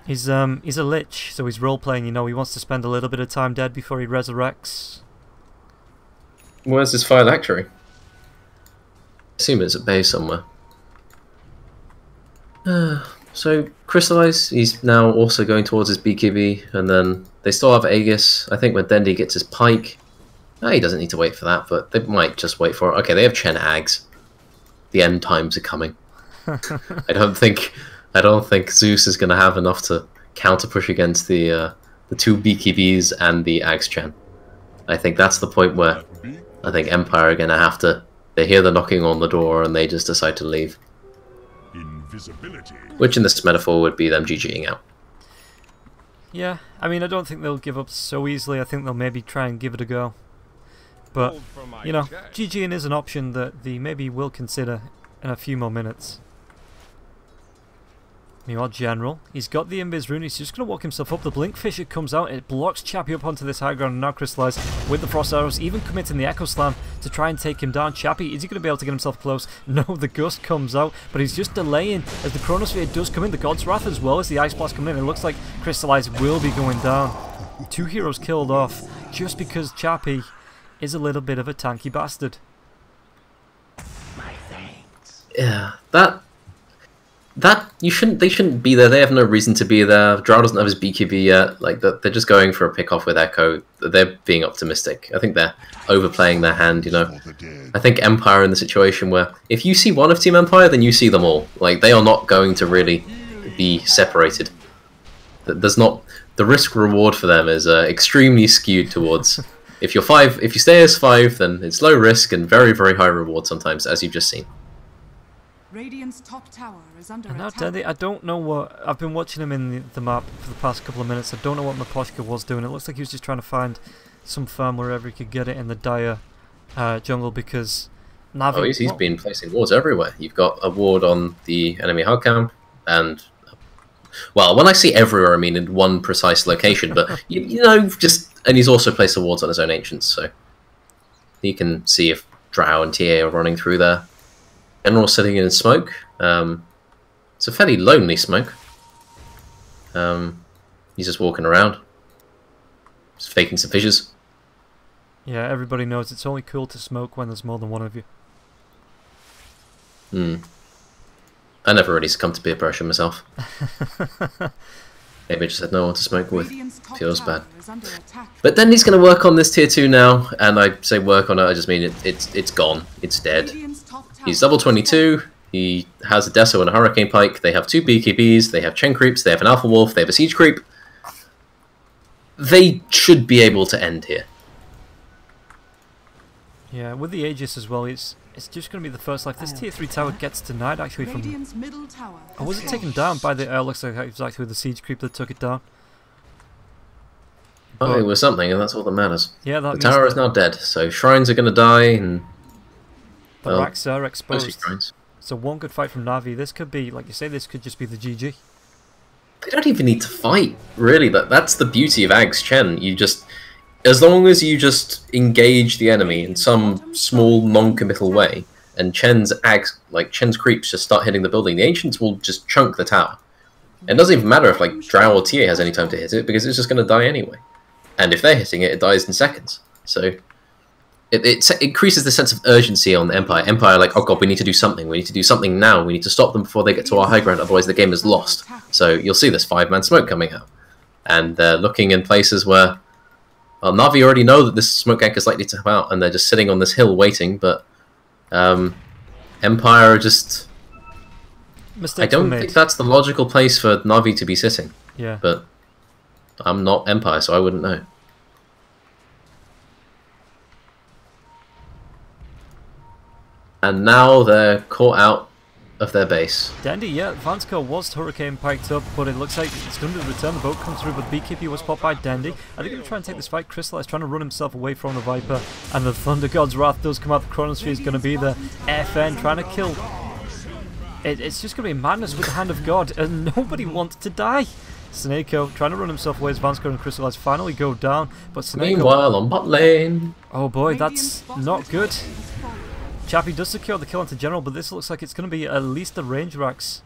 He's a lich, so he's role-playing, you know, he wants to spend a little bit of time dead before he resurrects. Where's his phylactery? I assume it's at base somewhere. So, Crystallize, he's now also going towards his BKB, and then they still have Aegis. I think when Dendi gets his Pike, he doesn't need to wait for that, but they might just wait for it. Okay, they have Chen Ags. The end times are coming. I don't think Zeus is going to have enough to counter push against the 2 BKBs and the Ags Chen. I think that's the point where I think Empire are going to have to... They hear the knocking on the door and they just decide to leave. Invisibility. Which in this metaphor would be them GGing out. Yeah, I mean, I don't think they'll give up so easily. I think they'll maybe try and give it a go. But, you know, GGing is an option that they maybe will consider in a few more minutes. Meanwhile, General, he's got the Invis rune, he's just going to walk himself up. The Blink Fissure comes out, it blocks Chappie up onto this high ground, and now Crystallize with the Frost Arrows, even committing the Echo Slam to try and take him down. Chappie, is he going to be able to get himself close? No, the Gust comes out, but he's just delaying as the Chronosphere does come in, the God's Wrath as well as the Ice Blast coming in. It looks like Crystallize will be going down. 2 heroes killed off, just because Chappie is a little bit of a tanky bastard. My thanks. Yeah, they shouldn't be there. They have no reason to be there. Drow doesn't have his BKB yet. Like they're just going for a pick off with Echo. They're being optimistic. I think they're overplaying their hand, you know. I think Empire in the situation where if you see one of Team Empire, then you see them all. Like they are not going to really be separated. There's not the risk reward for them is extremely skewed towards if you stay as 5, then it's low risk and very, very high reward sometimes, as you've just seen. Radiant's top tower is under And now attack. Dendi, I don't know what... I've been watching him in the map for the past couple of minutes. I don't know what Maposhka was doing. It looks like he was just trying to find some farm wherever he could get it in the dire jungle because... NaVi, oh, he's been placing wards everywhere. You've got a ward on the enemy hard camp and... Well, when I see everywhere, I mean in one precise location, but, you know, just... And he's also placed the wards on his own Ancients, so... You can see if Drow and TA are running through there. General sitting in smoke. It's a fairly lonely smoke. He's just walking around. Just faking some fissures. Yeah, everybody knows it's only cool to smoke when there's more than one of you. I never really succumbed to peer pressure myself. Maybe I just had no one to smoke with. Feels bad. But then he's going to work on this tier 2 now, and I say work on it, I just mean it's gone. It's dead. He's level 22, he has a Deso and a Hurricane Pike, they have 2 BKBs, they have Chen Creeps, they have an Alpha Wolf, they have a Siege Creep. They should be able to end here. Yeah, with the Aegis as well, it's just going to be the first life. This tier 3 tower gets denied actually from... Middle tower Oh, was it taken down by the... looks like it was actually the Siege Creep that took it down. Well, it was something, and that's all that matters. Yeah, that the tower is now dead, so shrines are going to die, and... The racks are exposed. Shrines. So one good fight from NaVi. This could be, like you say, this could just be the GG. They don't even need to fight, really. That's the beauty of Ags Chen. You just... As long as you just engage the enemy in some small, non-committal way, and Chen's creeps just start hitting the building, the Ancients will just chunk the tower. It doesn't even matter if, like, Drow or TA has any time to hit it, because it's just going to die anyway. And if they're hitting it, it dies in seconds. So... It increases the sense of urgency on the Empire. Empire like, oh god, we need to do something. We need to do something now. We need to stop them before they get to our high ground, otherwise the game is lost. So you'll see this 5-man smoke coming out. And they're looking in places where... Well, NaVi already know that this smoke gank is likely to come out, and they're just sitting on this hill waiting, but... Empire are just... I don't think that's the logical place for NaVi to be sitting. Yeah. But I'm not Empire, so I wouldn't know. And now they're caught out of their base. Dendi, yeah, Vansko was Hurricane piked up, but it looks like it's going to return. The boat comes through, but BKB was popped by Dendi. Are they going to try and take this fight? Crystallize trying to run himself away from the Viper, and the Thunder God's Wrath does come out. The Chronosphere is going to be there. FN trying to kill It's just going to be madness with the Hand of God, and nobody wants to die. Snako trying to run himself away as Vansker and Crystallize finally go down, but Snako... Meanwhile, on bot lane... Oh boy, that's not good. Chappie does secure the kill onto General, but this looks like it's going to be at least the range racks.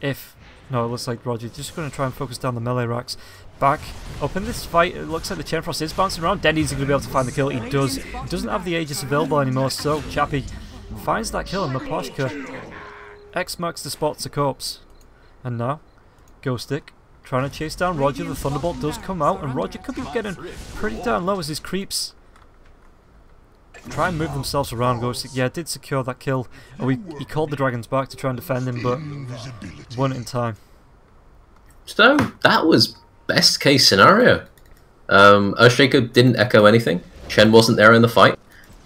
If... No, it looks like Roger's just going to try and focus down the melee racks. Back up in this fight, it looks like the Chain Frost is bouncing around. Dendy's going to be able to find the kill. He does. He doesn't have the Aegis available anymore, so Chappie finds that kill, and Maposhka X marks the spot to corpse. And now, Ghostic trying to chase down Roger. The Thunderbolt does come out, and Roger could be getting pretty down low as his creeps try and move themselves around. Ghostic, yeah, did secure that kill. He called the dragons back to try and defend him, but won it in time. So, that was best case scenario. Earthshaker didn't echo anything. Chen wasn't there in the fight.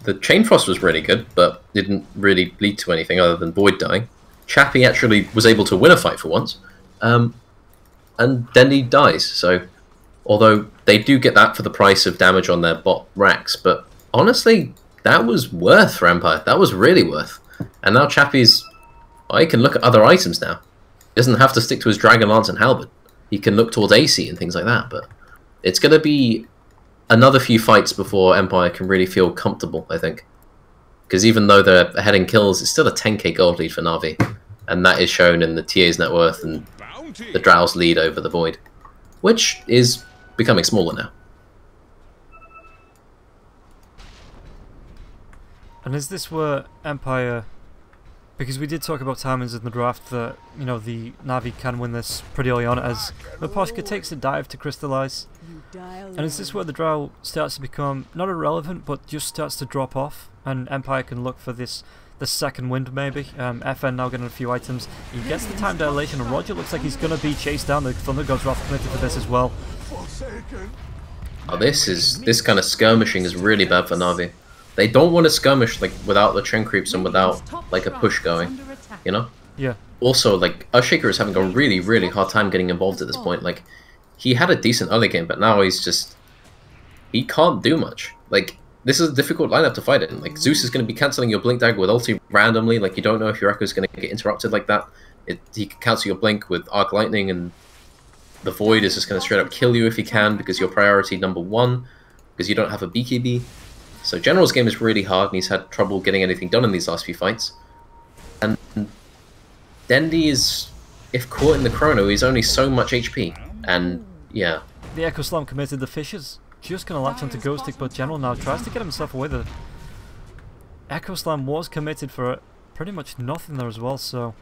The Chain Frost was really good, but didn't really lead to anything other than Void dying. Chappie actually was able to win a fight for once. And then he dies, so... Although, they do get that for the price of damage on their bot racks, but honestly, that was worth for Empire. That was really worth. And now Chappie's... Well, he can look at other items now. He doesn't have to stick to his Dragon Lance and Halberd. He can look towards AC and things like that, but... It's going to be another few fights before Empire can really feel comfortable, I think. Because even though they're ahead in kills, it's still a 10k gold lead for NaVi. And that is shown in the TA's net worth and the Drow's lead over the Void. Which is becoming smaller now. And is this where Empire... Because we did talk about timings in the draft that, you know, the Navi can win this pretty early on as Maposhka takes a dive to crystallize. And is this where the Drow starts to become not irrelevant but just starts to drop off and Empire can look for this the second wind maybe? FN now getting a few items. He gets the time dilation and Roger looks like he's going to be chased down. The Thunder God's Wrath committed for this as well. Oh, this kind of skirmishing is really bad for NaVi. They don't want to skirmish like without the Chen creeps and without like a push going, you know? Yeah. Also, like Earthshaker is having a really, really hard time getting involved at this point. Like, he had a decent early game, but now he can't do much. Like, this is a difficult lineup to fight in. Like, Zeus is going to be cancelling your Blink Dagger with ulti randomly. Like, you don't know if your Echo is going to get interrupted like that. He can cancel your Blink with Arc Lightning, and the Void is just going to straight up kill you if he can because you're priority #1 because you don't have a BKB. So General's game is really hard, and he's had trouble getting anything done in these last few fights. And Dendy is, if caught in the chrono, he's only so much HP. And, yeah. The Echo Slam committed. The Fishers just going to latch onto Ghostic, but General now tries to get himself away. The Echo Slam was committed for pretty much nothing there as well, so...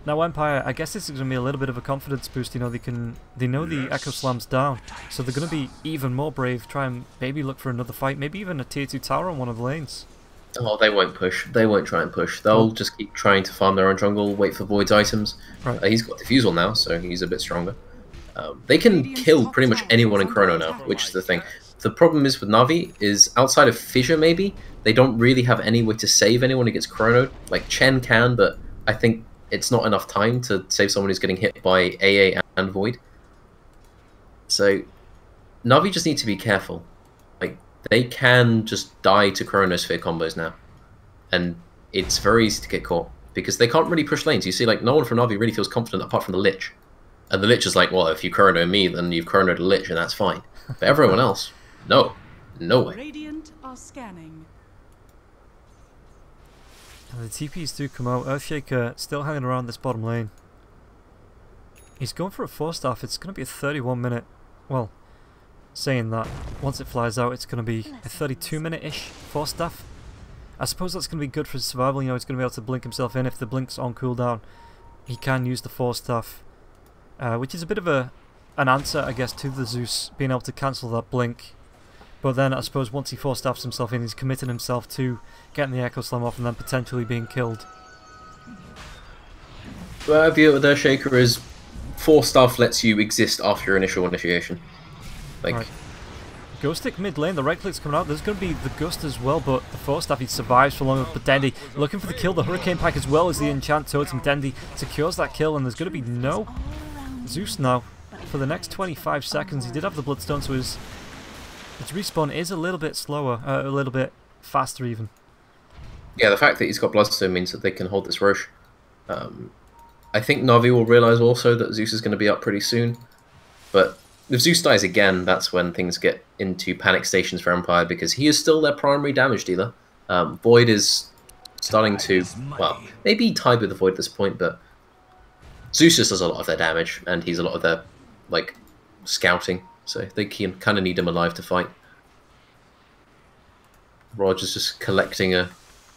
Now Empire, I guess this is going to be a little bit of a confidence boost. You know, they know the Echo Slam's down, so they're going to be even more brave. Try and maybe look for another fight, maybe even a tier 2 tower on one of the lanes. Oh, they won't push. They won't try and push. They'll just keep trying to farm their own jungle, wait for Void's items. Right. He's got Diffusal now, so he's a bit stronger. They can kill pretty much anyone in Chrono now, which is the thing. The problem is with Navi is outside of Fissure maybe, they don't really have any way to save anyone who gets chronoed. Like Chen can, but I think it's not enough time to save someone who's getting hit by AA and Void. So Navi just need to be careful. Like, they can just die to Chronosphere combos now. And it's very easy to get caught. Because they can't really push lanes. You see, like, no one from Navi really feels confident apart from the Lich. And the Lich is like, well, if you chrono me, then you've chronoed a Lich, and that's fine. But everyone else, no. No way. Radiant are scanning. The TPs do come out. Earthshaker still hanging around this bottom lane. He's going for a 4-staff. It's going to be a 31-minute... Well, saying that, once it flies out, it's going to be a 32-minute-ish 4-staff. I suppose that's going to be good for his survival. You know, he's going to be able to blink himself in. If the blink's on cooldown, he can use the 4-staff. Which is a bit of an answer, I guess, to the Zeus being able to cancel that blink. But then, I suppose, once he 4-staffs himself in, he's committed himself to getting the Echo Slam off and then potentially being killed. What I view with Earthshaker is 4-staff lets you exist after your initial initiation. Like, right. Ghostic mid lane, the right click's coming out. There's going to be the Gust as well, but the 4-staff, he survives for long enough. But Dendy looking for the kill, the Hurricane Pack as well as the Enchant Totem. Dendy secures that kill, and there's going to be no Zeus now for the next 25 seconds. He did have the Bloodstone, so his respawn is a little bit slower, a little bit faster even. yeah, the fact that he's got Bloodstone means that they can hold this Roche. I think Navi will realize also that Zeus is going to be up pretty soon. But if Zeus dies again, that's when things get into panic stations for Empire, because he is still their primary damage dealer. Void is starting to, well, maybe tied with the Void at this point, but Zeus just does a lot of their damage, and he's a lot of their, like, scouting, so they kind of need him alive to fight. Roger's just collecting an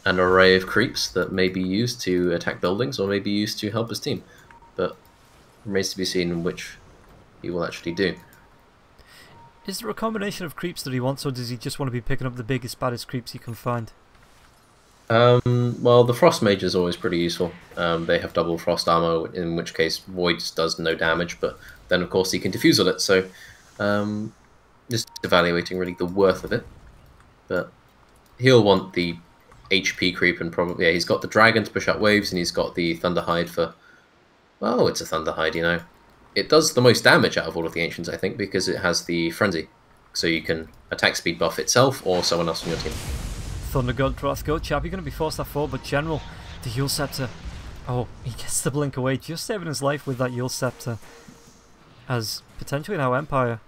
array of creeps that may be used to attack buildings, or may be used to help his team, but remains to be seen which he will actually do. Is there a combination of creeps that he wants, or does he just want to be picking up the biggest, baddest creeps he can find? Well, the Frost Mage is always pretty useful. They have double Frost armor, in which case Void does no damage, but then of course he can defusel it, so just evaluating really the worth of it. But he'll want the HP creep, and probably, yeah, he's got the Dragon to push out waves, and he's got the Thunderhide for, well, it's a Thunderhide, you know. It does the most damage out of all of the Ancients, I think, because it has the Frenzy. So you can attack speed buff itself or someone else on your team. Thunder God, Wrath God, chap, you're going to be forced that forward, but General, the Yule Scepter. Oh, he gets the blink away, just saving his life with that Yule Scepter. As potentially now Empire.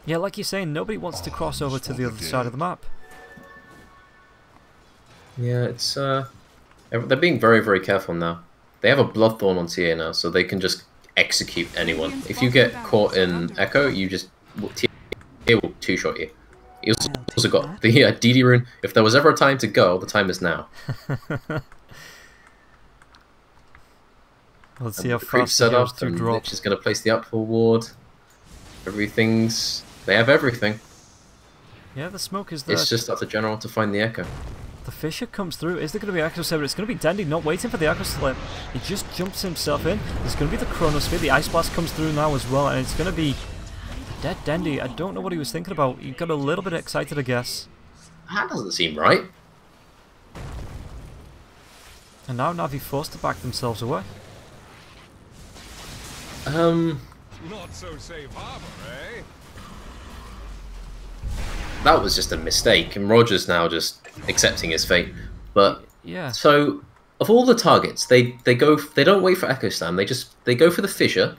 Yeah, like you're saying, nobody wants to cross over to the other side of the map. Yeah, it's they're being very, very careful now. They have a Bloodthorn on TA now, so they can just execute anyone. If you get caught in Echo, you just TA will two-shot you. He also got the DD rune. If there was ever a time to go, the time is now. Let's see how fast set up, and Lich is going to place the uphill ward. They have everything. Yeah, the smoke is there. It's just up to General to find the Echo. The Fisher comes through. Is there going to be Echo Saber? It's going to be Dendy, not waiting for the Echo Slip. He just jumps himself in. There's going to be the Chronosphere. The Ice Blast comes through now as well, and it's going to be dead Dendy. I don't know what he was thinking about. He got a little bit excited, I guess. That doesn't seem right. And now Navi forced to back themselves away. Not so safe harbor, eh? That was just a mistake, and Roger's now just accepting his fate. But yeah. So of all the targets, they don't wait for Echo Slam. They go for the Fissure.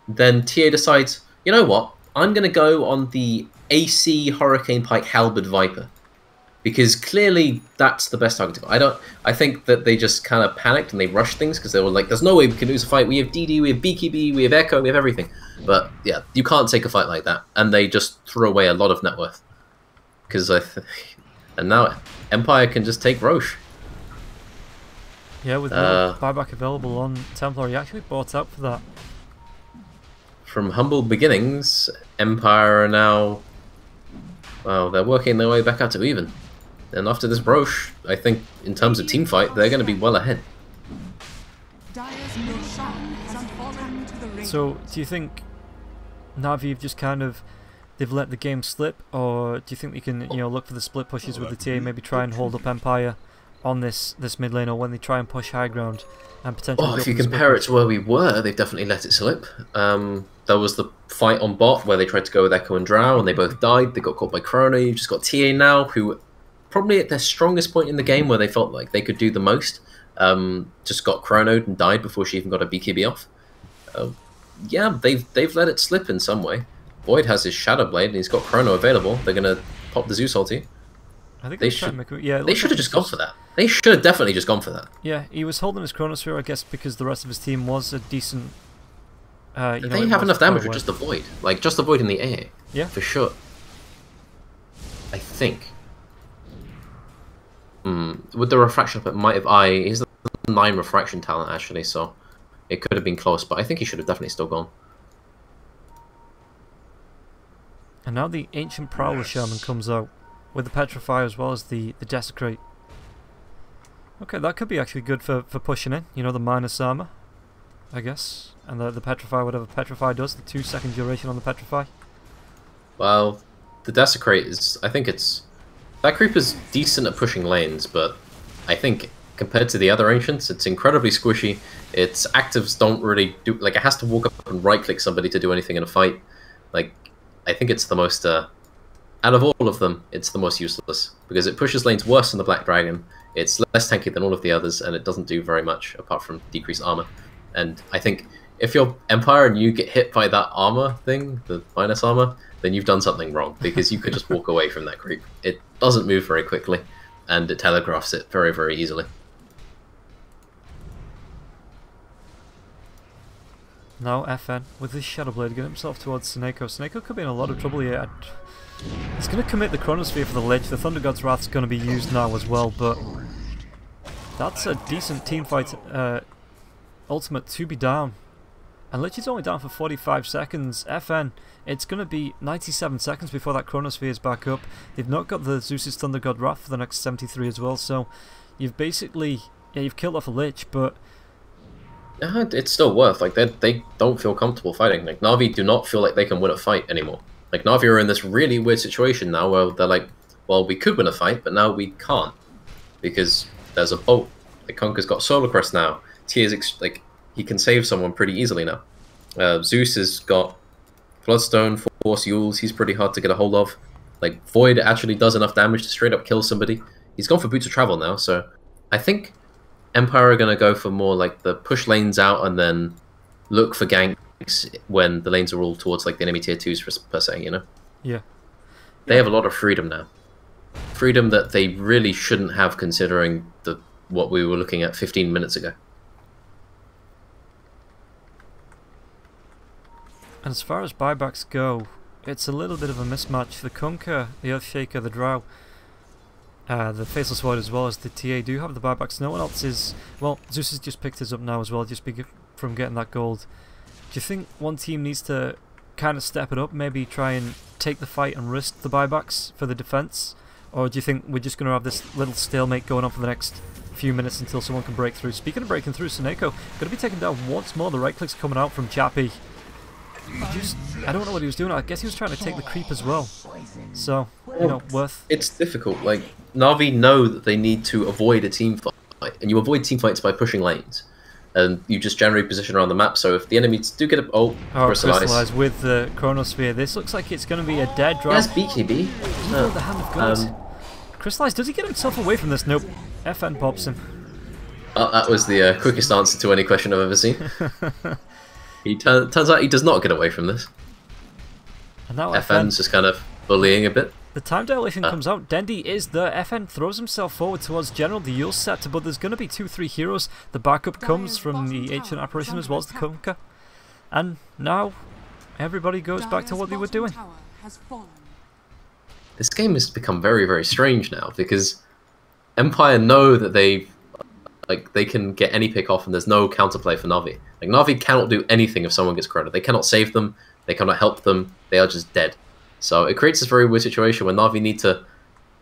Then TA decides, you know what? I'm gonna go on the AC Hurricane Pike Halberd Viper, because clearly that's the best target. I think that they just kind of panicked and they rushed things because they were like, "There's no way we can lose a fight. We have DD, we have BKB, we have Echo, we have everything." But yeah, you can't take a fight like that, and they just threw away a lot of net worth. And now Empire can just take Roche. Yeah, with no buyback available on Templar, he actually bought out for that. From humble beginnings, Empire are now, well, they're working their way back out to even. And after this Roche, I think in terms of team fight, they're going to be well ahead. So, do you think Navi have just kind of, they've let the game slip, or do you think they can, look for the split pushes with the TA, maybe try and hold up Empire on this mid lane, or when they try and push high ground and potentially? Oh, if you compare it to where we were, they've definitely let it slip. There was the fight on bot where they tried to go with Echo and Drow, and they both died. They got caught by Chrono. You've just got TA now, who probably at their strongest point in the game, where they felt like they could do the most, just got chronoed and died before she even got a BKB off. Yeah, they've let it slip in some way. Void has his Shadow Blade, and he's got Chrono available. They're gonna pop the Zeus ulti. I think they should. They should like have just gone for that. They should have definitely just gone for that. Yeah, he was holding his Chronosphere, I guess, because the rest of his team was a decent. They have enough damage with just the Void, like just the Void in the air. Yeah, for sure. I think. With the refraction up, it might have. He's the 9 refraction talent actually, so it could have been close, but I think he should have definitely still gone. And now the Ancient Prowler Shaman comes out with the Petrify as well as the Desecrate. Okay, that could be actually good for pushing in. The minus armor, I guess, and the Petrify, whatever Petrify does, the 2-second duration on the Petrify. Well, the Desecrate is, I think that creep is decent at pushing lanes, but I think compared to the other Ancients, it's incredibly squishy. Its actives don't really do, like, it has to walk up and right-click somebody to do anything in a fight. Like, I think it's the most, out of all of them, it's the most useless, because it pushes lanes worse than the Black Dragon, it's less tanky than all of the others, and it doesn't do very much apart from decreased armor. And I think if you're Empire and you get hit by that armor thing, the minus armor, then you've done something wrong, because you could just walk away from that creep. It doesn't move very quickly, and it telegraphs it very, very easily. Now FN with his Shadow Blade getting himself towards Seneko. Seneko could be in a lot of trouble here. He's going to commit the Chronosphere for the Lich. The Thunder God's Wrath's going to be used now as well, but that's a decent teamfight ultimate to be down. And Lich is only down for 45 seconds. FN, it's going to be 97 seconds before that Chronosphere is back up. They've not got the Zeus's Thunder God Wrath for the next 73 as well, so you've basically, yeah, you've killed off a Lich, but it's still worth. Like, they don't feel comfortable fighting. Like, Na'Vi do not feel like they can win a fight anymore. Like, Na'Vi are in this really weird situation now where they're like, well, we could win a fight, but now we can't, because there's a bolt. Like, Conker's got Solar Crest now. Tier's like, he can save someone pretty easily now. Zeus has got Bloodstone, Force Yules. He's pretty hard to get a hold of. Like, Void actually does enough damage to straight up kill somebody. He's gone for Boots of Travel now, so I think Empire are going to go for more like the push lanes out and then look for ganks when the lanes are all towards like the enemy tier 2s per se, you know? yeah. They have a lot of freedom now. Freedom that they really shouldn't have, considering what we were looking at 15 minutes ago. And as far as buybacks go, it's a little bit of a mismatch. The Kunkka, the Earthshaker, the Drow, the Faceless Void as well as the TA do have the buybacks. No one else is... Well, Zeus has just picked his up now as well, just from getting that gold. Do you think one team needs to kind of step it up, maybe try and take the fight and risk the buybacks for the defense? Or do you think we're just going to have this little stalemate going on for the next few minutes until someone can break through? Speaking of breaking through, Seneko going to be taken down once more. The right click's coming out from Chappie. I don't know what he was doing. I guess he was trying to take the creep as well. So, you know, worth... It's difficult. Like, Na'Vi know that they need to avoid a team fight, and you avoid team fights by pushing lanes. And you just generally position around the map, so if the enemies do get a... Oh, Crystallize. With the Chronosphere. This looks like it's going to be a dead drop. Yes, BKB. Oh, the Hand of God. Crystallize, does he get himself away from this? Nope. FN pops him. That was the quickest answer to any question I've ever seen. He turns out he does not get away from this. And now FN's just kind of bullying a bit. The time dilation comes out. Dendi is there. FN throws himself forward towards General. The Yule's set, but there's going to be 2-3 heroes. The backup comes from the Ancient Apparition as well as the Kunkka. And now everybody goes back to what they were doing. This game has become very, very strange now, because Empire know that they can get any pick off and there's no counterplay for Na'Vi. Like, Na'Vi cannot do anything if someone gets chronoed. They cannot save them, they cannot help them, they are just dead. So it creates this very weird situation where Na'Vi need to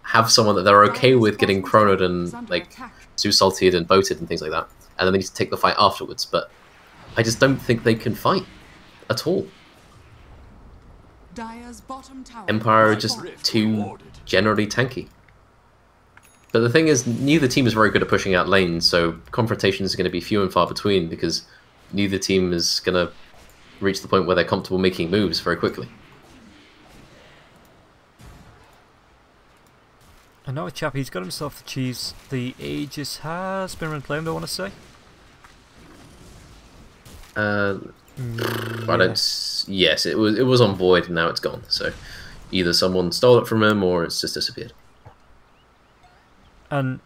have someone that they're okay with getting chronoed and like Zeus ulted and boated and things like that, and then they need to take the fight afterwards. But I just don't think they can fight at all. Empire are just too generally tanky. But the thing is, neither team is very good at pushing out lanes, so confrontations are going to be few and far between, because neither team is going to reach the point where they're comfortable making moves very quickly. And now with Chappie, he's got himself the cheese. The Aegis has been reclaimed, I want to say. Yes, it was on Void and now it's gone. So either someone stole it from him or it's just disappeared. And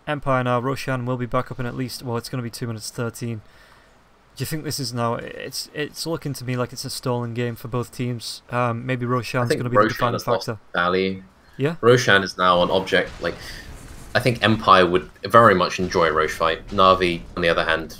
Empire now, Roshan will be back up in at least, well, it's going to be 2 minutes 13. Do you think this is now, it's looking to me like it's a stolen game for both teams. Maybe Roshan's going to be the defining factor. Value. Yeah. Roshan is now an object. Like, I think Empire would very much enjoy a Rosh fight. Na'Vi, on the other hand,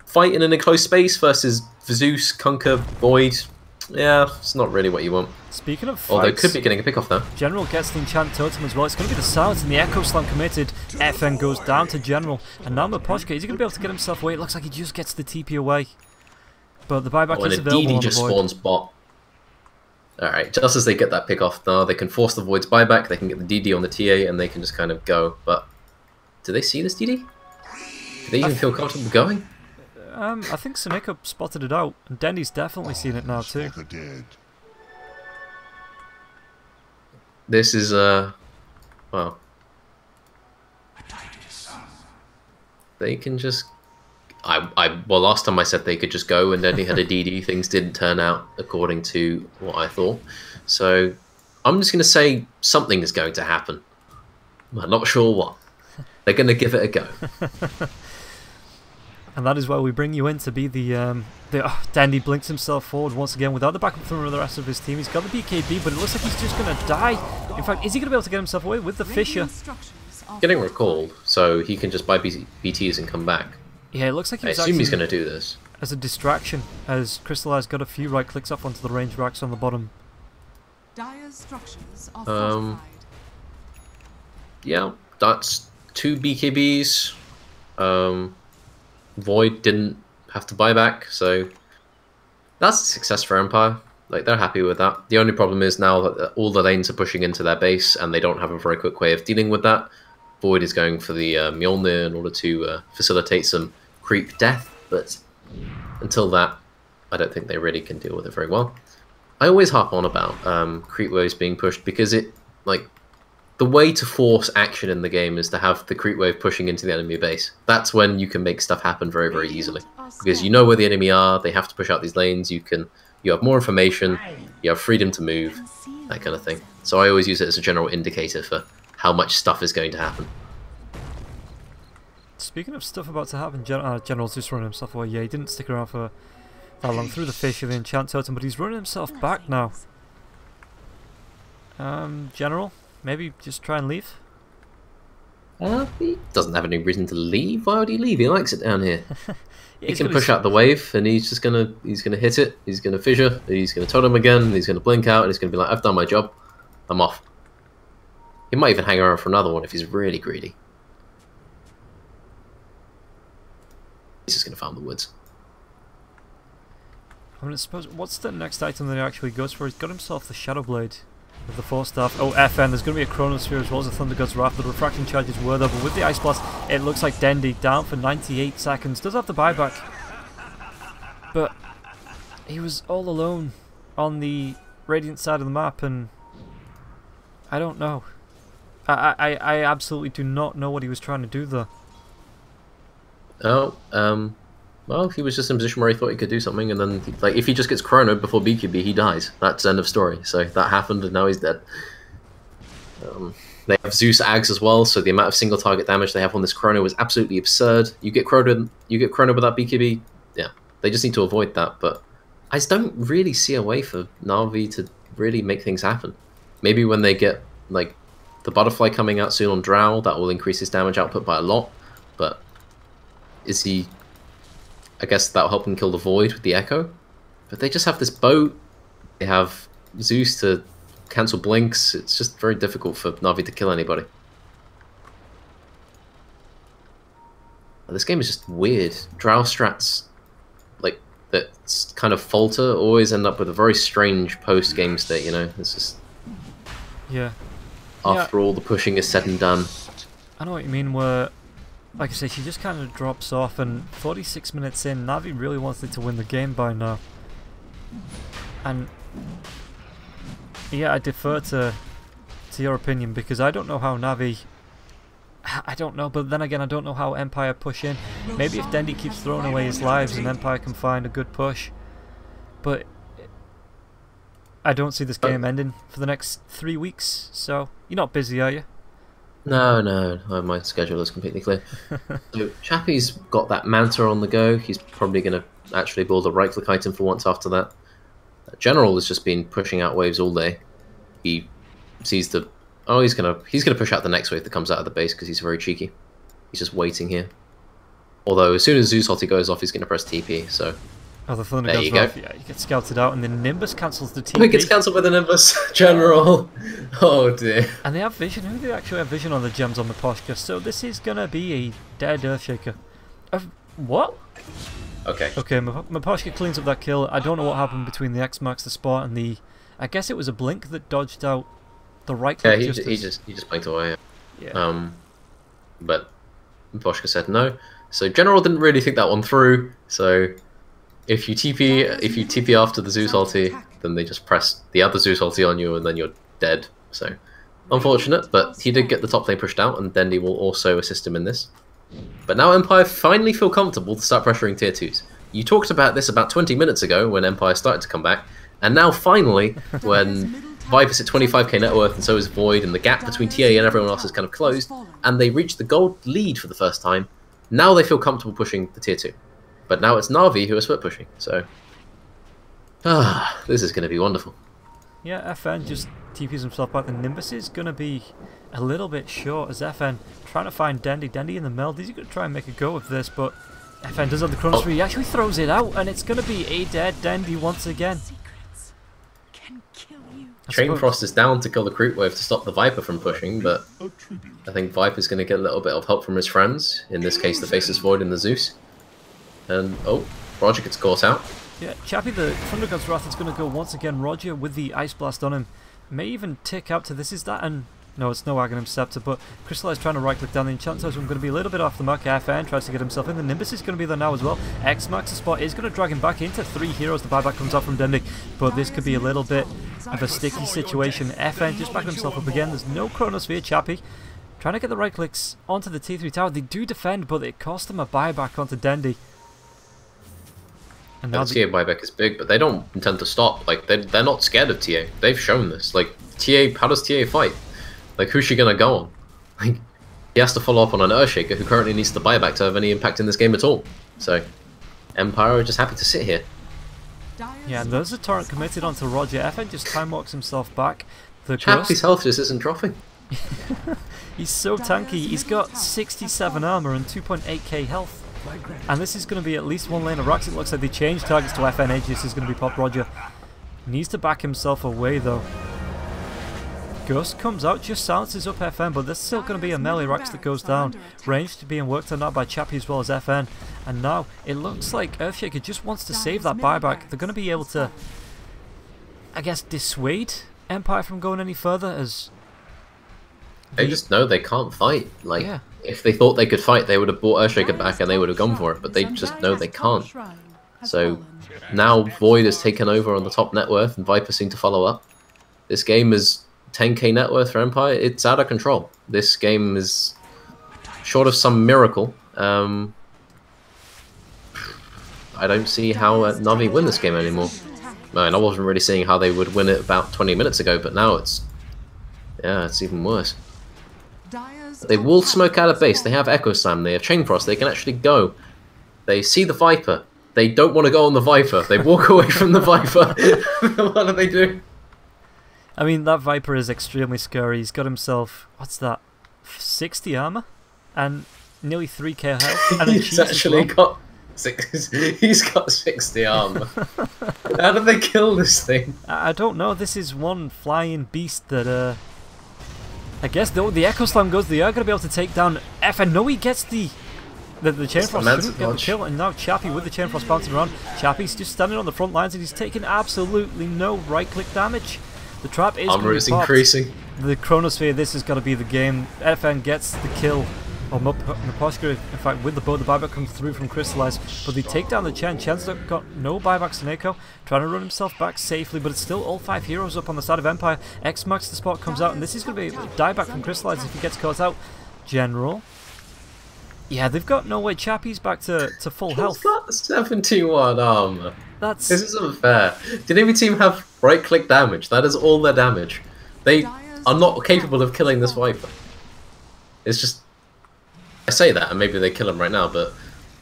fight in an enclosed space versus Zeus, Kunkka, Void. Yeah, it's not really what you want. Speaking of fights, although could be getting a pick off now. General gets the Enchant Totem as well. It's going to be the Silence and the Echo Slam committed. FN goes down to General. And now Mapochka, is he going to be able to get himself away? It looks like he just gets the TP away. But the buyback is available and on DD just the Void. spawns bot. Alright, just as they get that pick off now, they can force the Void's buyback, they can get the DD on the TA, and they can just kind of go. But do they see this DD? Do they even feel comfortable going? I think Seneko spotted it out, and Dendy's definitely seen it now too. This is, well... They can just well, last time I said they could just go, and then he had a DD. Things didn't turn out according to what I thought. So I'm just going to say something is going to happen. I'm not sure what. They're going to give it a go. And that is why we bring you in to be Dandy blinks himself forward once again without the backup from the rest of his team. He's got the BKB, but it looks like he's just going to die. In fact, is he going to be able to get himself away with the Fisher? Getting recalled, so he can just buy BTs and come back. Yeah, it looks like I assume he's going to do this. As a distraction, as Crystallize got a few right clicks off onto the range racks on the bottom. Dire's structures are fortified. Yeah, that's 2 BKBs. Void didn't have to buy back, so that's a success for Empire. Like, they're happy with that. The only problem is now that all the lanes are pushing into their base, and they don't have a very quick way of dealing with that. Void is going for the Mjolnir in order to facilitate some creep death, but until that, I don't think they really can deal with it very well. I always harp on about creep waves being pushed because the way to force action in the game is to have the creep wave pushing into the enemy base. That's when you can make stuff happen very, very easily. Because you know where the enemy are, they have to push out these lanes, you have more information, you have freedom to move, that kind of thing. So I always use it as a general indicator for how much stuff is going to happen. Speaking of stuff about to happen, General's just running himself away. Yeah, he didn't stick around for that long through the fish of the enchant totem, but he's running himself back now. General? Maybe just try and leave? He doesn't have any reason to leave. Why would he leave? He likes it down here. Yeah, he can push out the wave, and he's gonna hit it. He's gonna fissure. He's gonna totem again. And he's gonna blink out, and he's gonna be like, "I've done my job. I'm off." He might even hang around for another one if he's really greedy. He's just gonna farm the woods. I mean, I suppose, what's the next item that he actually goes for? He's got himself the Shadow Blade with the Force Staff. Oh, FN, there's going to be a Chronosphere as well as a Thunder God's Wrath. The refraction charges were there, but with the Ice Blast, it looks like Dendy down for 98 seconds. Does have the buyback, but he was all alone on the Radiant side of the map, and I don't know. I absolutely do not know what he was trying to do there. Oh, well, he was just in a position where he thought he could do something, and then, like, if he just gets chronoed before BQB, he dies. That's end of story. So that happened, and now he's dead. They have Zeus Ags as well, so the amount of single target damage they have on this chrono is absolutely absurd. You get chronoed without BQB, yeah. They just need to avoid that, but I just don't really see a way for NaVi to really make things happen. Maybe when they get, like, the Butterfly coming out soon on Drow, that will increase his damage output by a lot, but is he... I guess that'll help him kill the Void with the Echo. But they just have this boat. They have Zeus to cancel blinks. It's just very difficult for NaVi to kill anybody. This game is just weird. Drow strats, like, that kind of falter, always end up with a very strange post-game state, you know? It's just... Yeah. After all the pushing is said and done. I know what you mean, where... Like I say, she just kind of drops off, and 46 minutes in, NaVi really wants it to win the game by now. And yeah, I defer to your opinion, because I don't know how NaVi... I don't know, but then again, I don't know how Empire push in. Maybe if Dendy keeps throwing away his lives, and Empire can find a good push. But I don't see this game ending for the next 3 weeks, so... You're not busy, are you? No, my schedule is completely clear. So Chappie's got that Manta on the go. He's probably going to actually build a right-click item for once after that. General has just been pushing out waves all day. He sees the... Oh, he's gonna push out the next wave that comes out of the base because he's very cheeky. He's just waiting here. Although as soon as Zeus ulti goes off, he's going to press TP, so... Oh, the Thunder goes off. Yeah, he gets scouted out, and then Nimbus cancels the TP. Oh, he gets cancelled by the Nimbus. General. Oh, dear. And they have vision. Who do they actually have vision on the gems on the Poshka? So this is going to be a dead Earthshaker. What? Okay. Okay, Maposhka cleans up that kill. I don't know what happened between the X marks the spot and the... I guess it was a blink that dodged out the right click. Yeah, he just blinked away. Yeah. But Maposhka said no. So General didn't really think that one through. So if you TP after the Zeus ulti, then they just press the other Zeus ulti on you, and then you're dead. So unfortunate, but he did get the top lane pushed out, and Dendy will also assist him in this. But now Empire finally feel comfortable to start pressuring tier 2s. You talked about this about 20 minutes ago when Empire started to come back, and now finally, when Viper's at 25k net worth and so is Void, and the gap between TA and everyone else is kind of closed, and they reach the gold lead for the first time, now they feel comfortable pushing the tier 2. But now it's NaVi who are split pushing, so... this is going to be wonderful. Yeah, FN just TPs himself back. The Nimbus is going to be a little bit short as FN trying to find Dendy. Dendy in the meld. He's going to try and make a go of this, but FN does have the chronosphere. He actually throws it out, and it's going to be a dead Dendy once again. Chain Frost is down to kill the creep wave to stop the Viper from pushing, but I think Viper's going to get a little bit of help from his friends. In this case, the Faceless Void and the Zeus. And, oh, Roger gets caught out. Yeah, Chappie, the Thunder God's Wrath is going to go once again. Roger with the Ice Blast on him. May even tick out to this. Is that and no, it's no Aghanim Scepter, but Crystallize trying to right click down the enchant totem. Going to be a little bit off the mark. FN tries to get himself in. The Nimbus is going to be there now as well. X-Max the spot is going to drag him back into 3 heroes. The buyback comes out from Dendy, but this could be a little bit of a sticky situation. FN just backing himself up again. There's no Chronosphere. Chappie trying to get the right clicks onto the T3 tower. They do defend, but it cost him a buyback onto Dendy. And now TA buyback is big, but they don't intend to stop. Like, they're not scared of TA. They've shown this. Like, TA, how does TA fight? Like, who's she gonna go on? Like, he has to follow up on an Earthshaker who currently needs the buyback to have any impact in this game at all. So, Empire are just happy to sit here. Yeah, and there's a torrent committed onto Roger. FN just time walks himself back. The Chappie's health just isn't dropping. He's so tanky. He's got 67 armor and 2.8k health. And this is going to be at least one lane of racks. It looks like they changed targets to FN. Aegis is going to be Pop Roger. Needs to back himself away though. Ghost comes out, just silences up FN, but there's still going to be a melee racks that goes down. Ranged being worked on now by Chappie as well as FN. And now it looks like Earthshaker just wants to save that buyback. They're going to be able to, I guess, dissuade Empire from going any further as... They just know they can't fight. Like, yeah. If they thought they could fight, they would have brought Earthshaker back and they would have gone for it, but they just know they can't. So now Void has taken over on the top net worth and Viper seem to follow up. This game is 10k net worth for Empire. It's out of control. This game is short of some miracle. I don't see how NaVi win this game anymore. Man, I wasn't really seeing how they would win it about 20 minutes ago, but now it's... yeah, it's even worse. They will smoke out of base. They have Echo Slam. They have Chain Frost. They can actually go. They see the Viper. They don't want to go on the Viper. They walk away from the Viper. What do they do? I mean, that Viper is extremely scary. He's got himself, what's that, 60 armor? And nearly 3k health. And he's actually got 60 armor. How did they kill this thing? I don't know. This is one flying beast that, I guess the Echo Slam goes, they are going to be able to take down FN. No, he gets the Chain Frost shouldn't get the kill, and now Chappie with the Chain Frost bouncing around. Chappie's just standing on the front lines and he's taking absolutely no right-click damage. The trap is armor is increasing. The Chronosphere, this is going to be the game. FN gets the kill. Or Naposhka, in fact, with the bow, the buyback comes through from Crystallize, but they take down the Chen. Chen's got no buybacks to Neko, trying to run himself back safely, but it's still all 5 heroes up on the side of Empire. X-Max the spot comes out, and this is going to be a dieback from Crystallize if he gets caught out. General. Yeah, they've got no way. Chappie's back to full health. He's got 71 armor. This is unfair. Did every team have right-click damage? That is all their damage. They are not capable of killing this Viper. It's just... I say that, and maybe they kill him right now, but...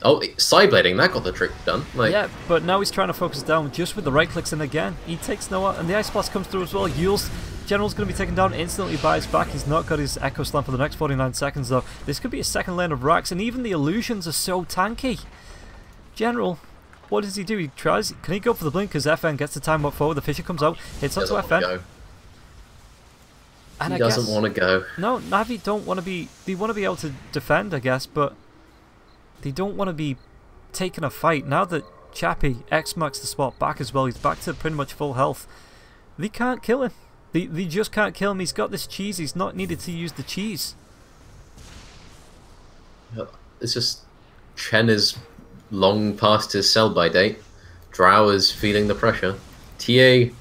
oh, Sideblading, that got the trick done. Like... yeah, but now he's trying to focus down just with the right clicks, and again, he takes no... and the Ice Blast comes through as well. Yule's General's going to be taken down instantly by his back. He's not got his Echo Slam for the next 49 seconds, though. This could be a second lane of racks, and even the illusions are so tanky. General, what does he do? He tries... can he go for the blink? Because FN gets the time up forward. The Fisher comes out, hits onto FN. And he doesn't want to go. No, NaVi don't want to be... they want to be able to defend, I guess, but they don't want to be taking a fight. Now that Chappie X-Max the spot back as well, he's back to pretty much full health. They can't kill him. They just can't kill him. He's got this cheese. He's not needed to use the cheese. It's just... Chen is long past his sell-by date. Drow is feeling the pressure. TA...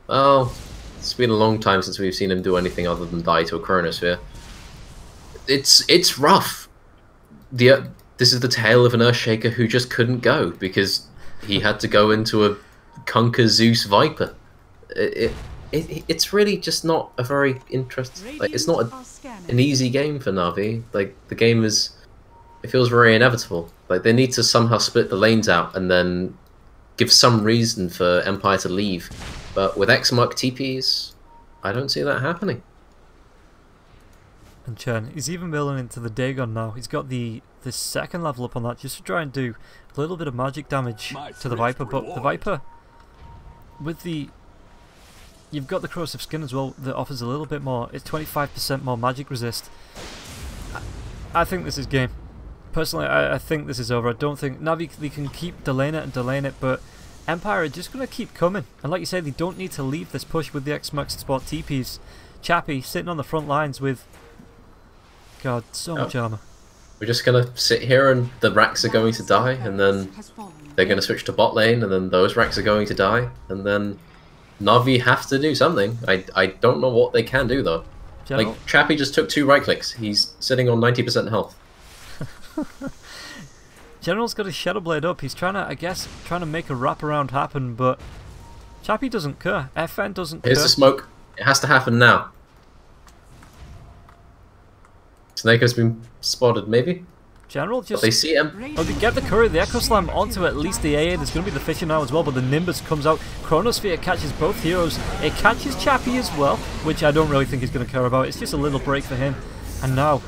well... it's been a long time since we've seen him do anything other than die to a Chronosphere. It's rough. this is the tale of an Earthshaker who just couldn't go because he had to go into a Conquer Zeus Viper. It's really just not a very interesting. Like, it's not an easy game for Na'Vi. Like, the game is, it feels very inevitable. Like, they need to somehow split the lanes out and then give some reason for Empire to leave. But with X-Mark TPs, I don't see that happening. And Chen, he's even building into the Dagon now. He's got the second level up on that just to try and do a little bit of magic damage to the Viper. But the Viper, with the... You've got the corrosive skin as well that offers a little bit more. It's 25% more magic resist. I think this is game. Personally, I think this is over. I don't think Navi, they can keep delaying it and delaying it, but Empire are just going to keep coming. And like you say, they don't need to leave this push with the X-Max Sport TPs. Chappie sitting on the front lines with, God, so much armor. We're just going to sit here and the racks are going to die, and then they're going to switch to bot lane, and then those racks are going to die, and then Na'Vi have to do something. I don't know what they can do though. General? Like, Chappie just took 2 right clicks. He's sitting on 90% health. General's got his Shadow Blade up. He's trying to, I guess, make a wraparound happen, but Chappie doesn't care. FN doesn't care. Here's the smoke. It has to happen now. Snake has been spotted, maybe? General just... But they see him. Oh, they get the Courier, the Echo Slam onto at least the AA. There's going to be the Fisher now as well, but the Nimbus comes out. Chronosphere catches both heroes. It catches Chappie as well, which I don't really think he's going to care about. It's just a little break for him. And now,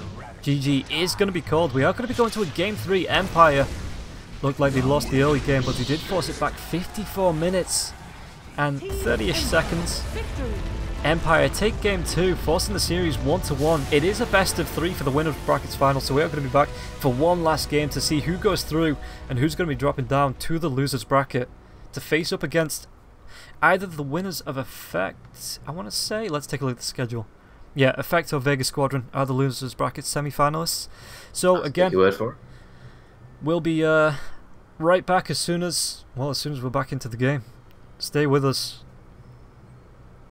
GG is going to be called. We are going to be going to a Game 3 Empire. Looked like they lost the early game, but they did force it back 54 minutes and 30-ish seconds. Empire take Game 2, forcing the series 1-1. It is a best of 3 for the winner of brackets final, so we are going to be back for one last game to see who goes through and who's going to be dropping down to the losers bracket to face up against either the winners of Effect. I want to say, let's take a look at the schedule. Yeah, Effect or Vega Squadron are the losers bracket semi-finalists. So again, Your word for it. we'll be right back as soon as we're back into the game. Stay with us.